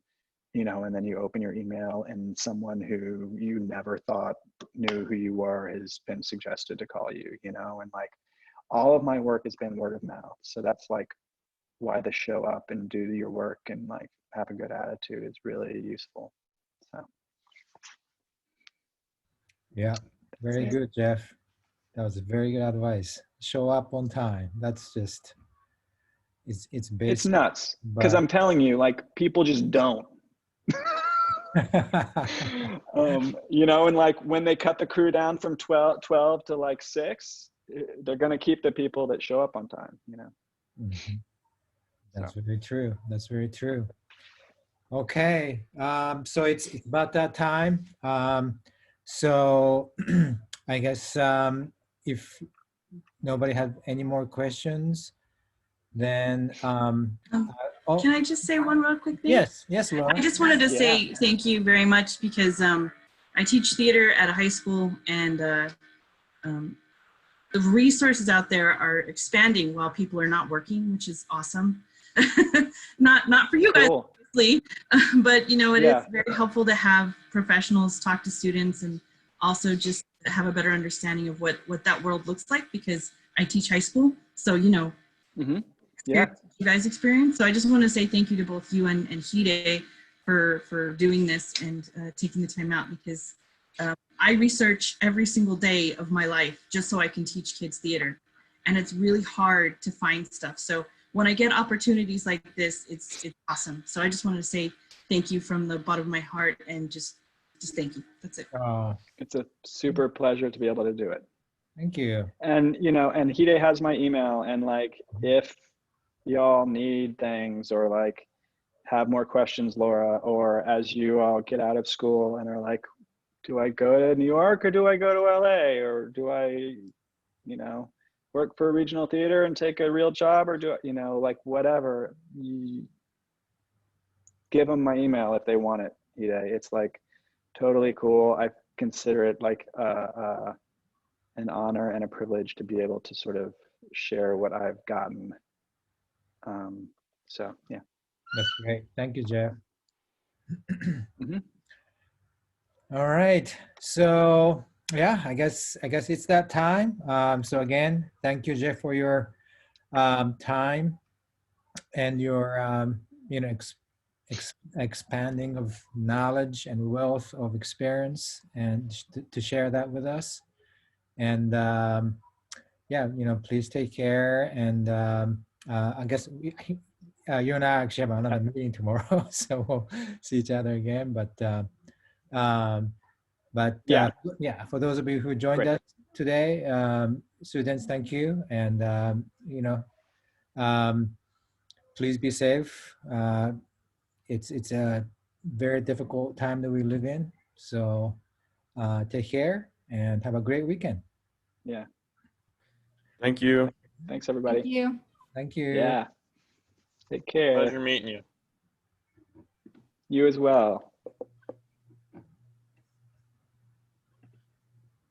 you know, and then you open your email and someone who you never thought knew who you were has been suggested to call you, you know, and like all of my work has been word of mouth. So that's like why the show up and do your work and like have a good attitude is really useful. So Yeah, very it. good, Jeff. That was very good advice. Show up on time. That's just it's it's basic, nuts because but I'm telling you, like people just don't. You know, and like when they cut the crew down from 12 to like 6, they're going to keep the people that show up on time, you know. Mhm. That's So very true. That's very true. Okay, so it's about that time. So I guess if nobody had any more questions, then oh Can I just say one real quick thing? yes, yes, I Laura. just wanted to yeah. say thank you very much because I teach theater at a high school, and um, the resources out there are expanding while people are not working, which is awesome. Not for you guys, Cool. obviously, but you know, it is Yeah. very helpful to have professionals talk to students and also just have a better understanding of what that world looks like, because I teach high school, so you know, Hmm. Yeah. experience you guys experience. So I just want to say thank you to both you and Hide for doing this and taking the time out, because I research every single day of my life just so I can teach kids theater, and it's really hard to find stuff. So when I get opportunities like this, it's awesome. So I just wanted to say thank you from the bottom of my heart, and just thank you. That's it. It's a super pleasure to be able to do it. Thank you. And you know, and Hide has my email, and like if y'all need things or like have more questions, Laura, or as you all get out of school and are like, do I go to New York or do I go to LA, or do I, you know, work for a regional theater and take a real job, or do I, you know, like whatever, you give them my email if they want it. It's like totally cool. I consider it like an honor and a privilege to be able to sort of share what I've gotten. So yeah. That's great. Thank you, Jeff. Mhm. All right. So yeah, I guess it's that time. So again, thank you, Jeff, for your time and your you know expanding of knowledge and wealth of experience, and to share that with us. And yeah, you know, please take care. And I guess you and I actually have another meeting tomorrow, so we'll see each other again. Um, Yeah. yeah, for those of you who joined Great. us today, students, thank you. And you know, please be safe. It's a very difficult time that we live in. So take care and have a great weekend. Yeah. Thank you. Thanks everybody. Thank you. Thank you. Yeah. Take care. Pleasure meeting you. You as well.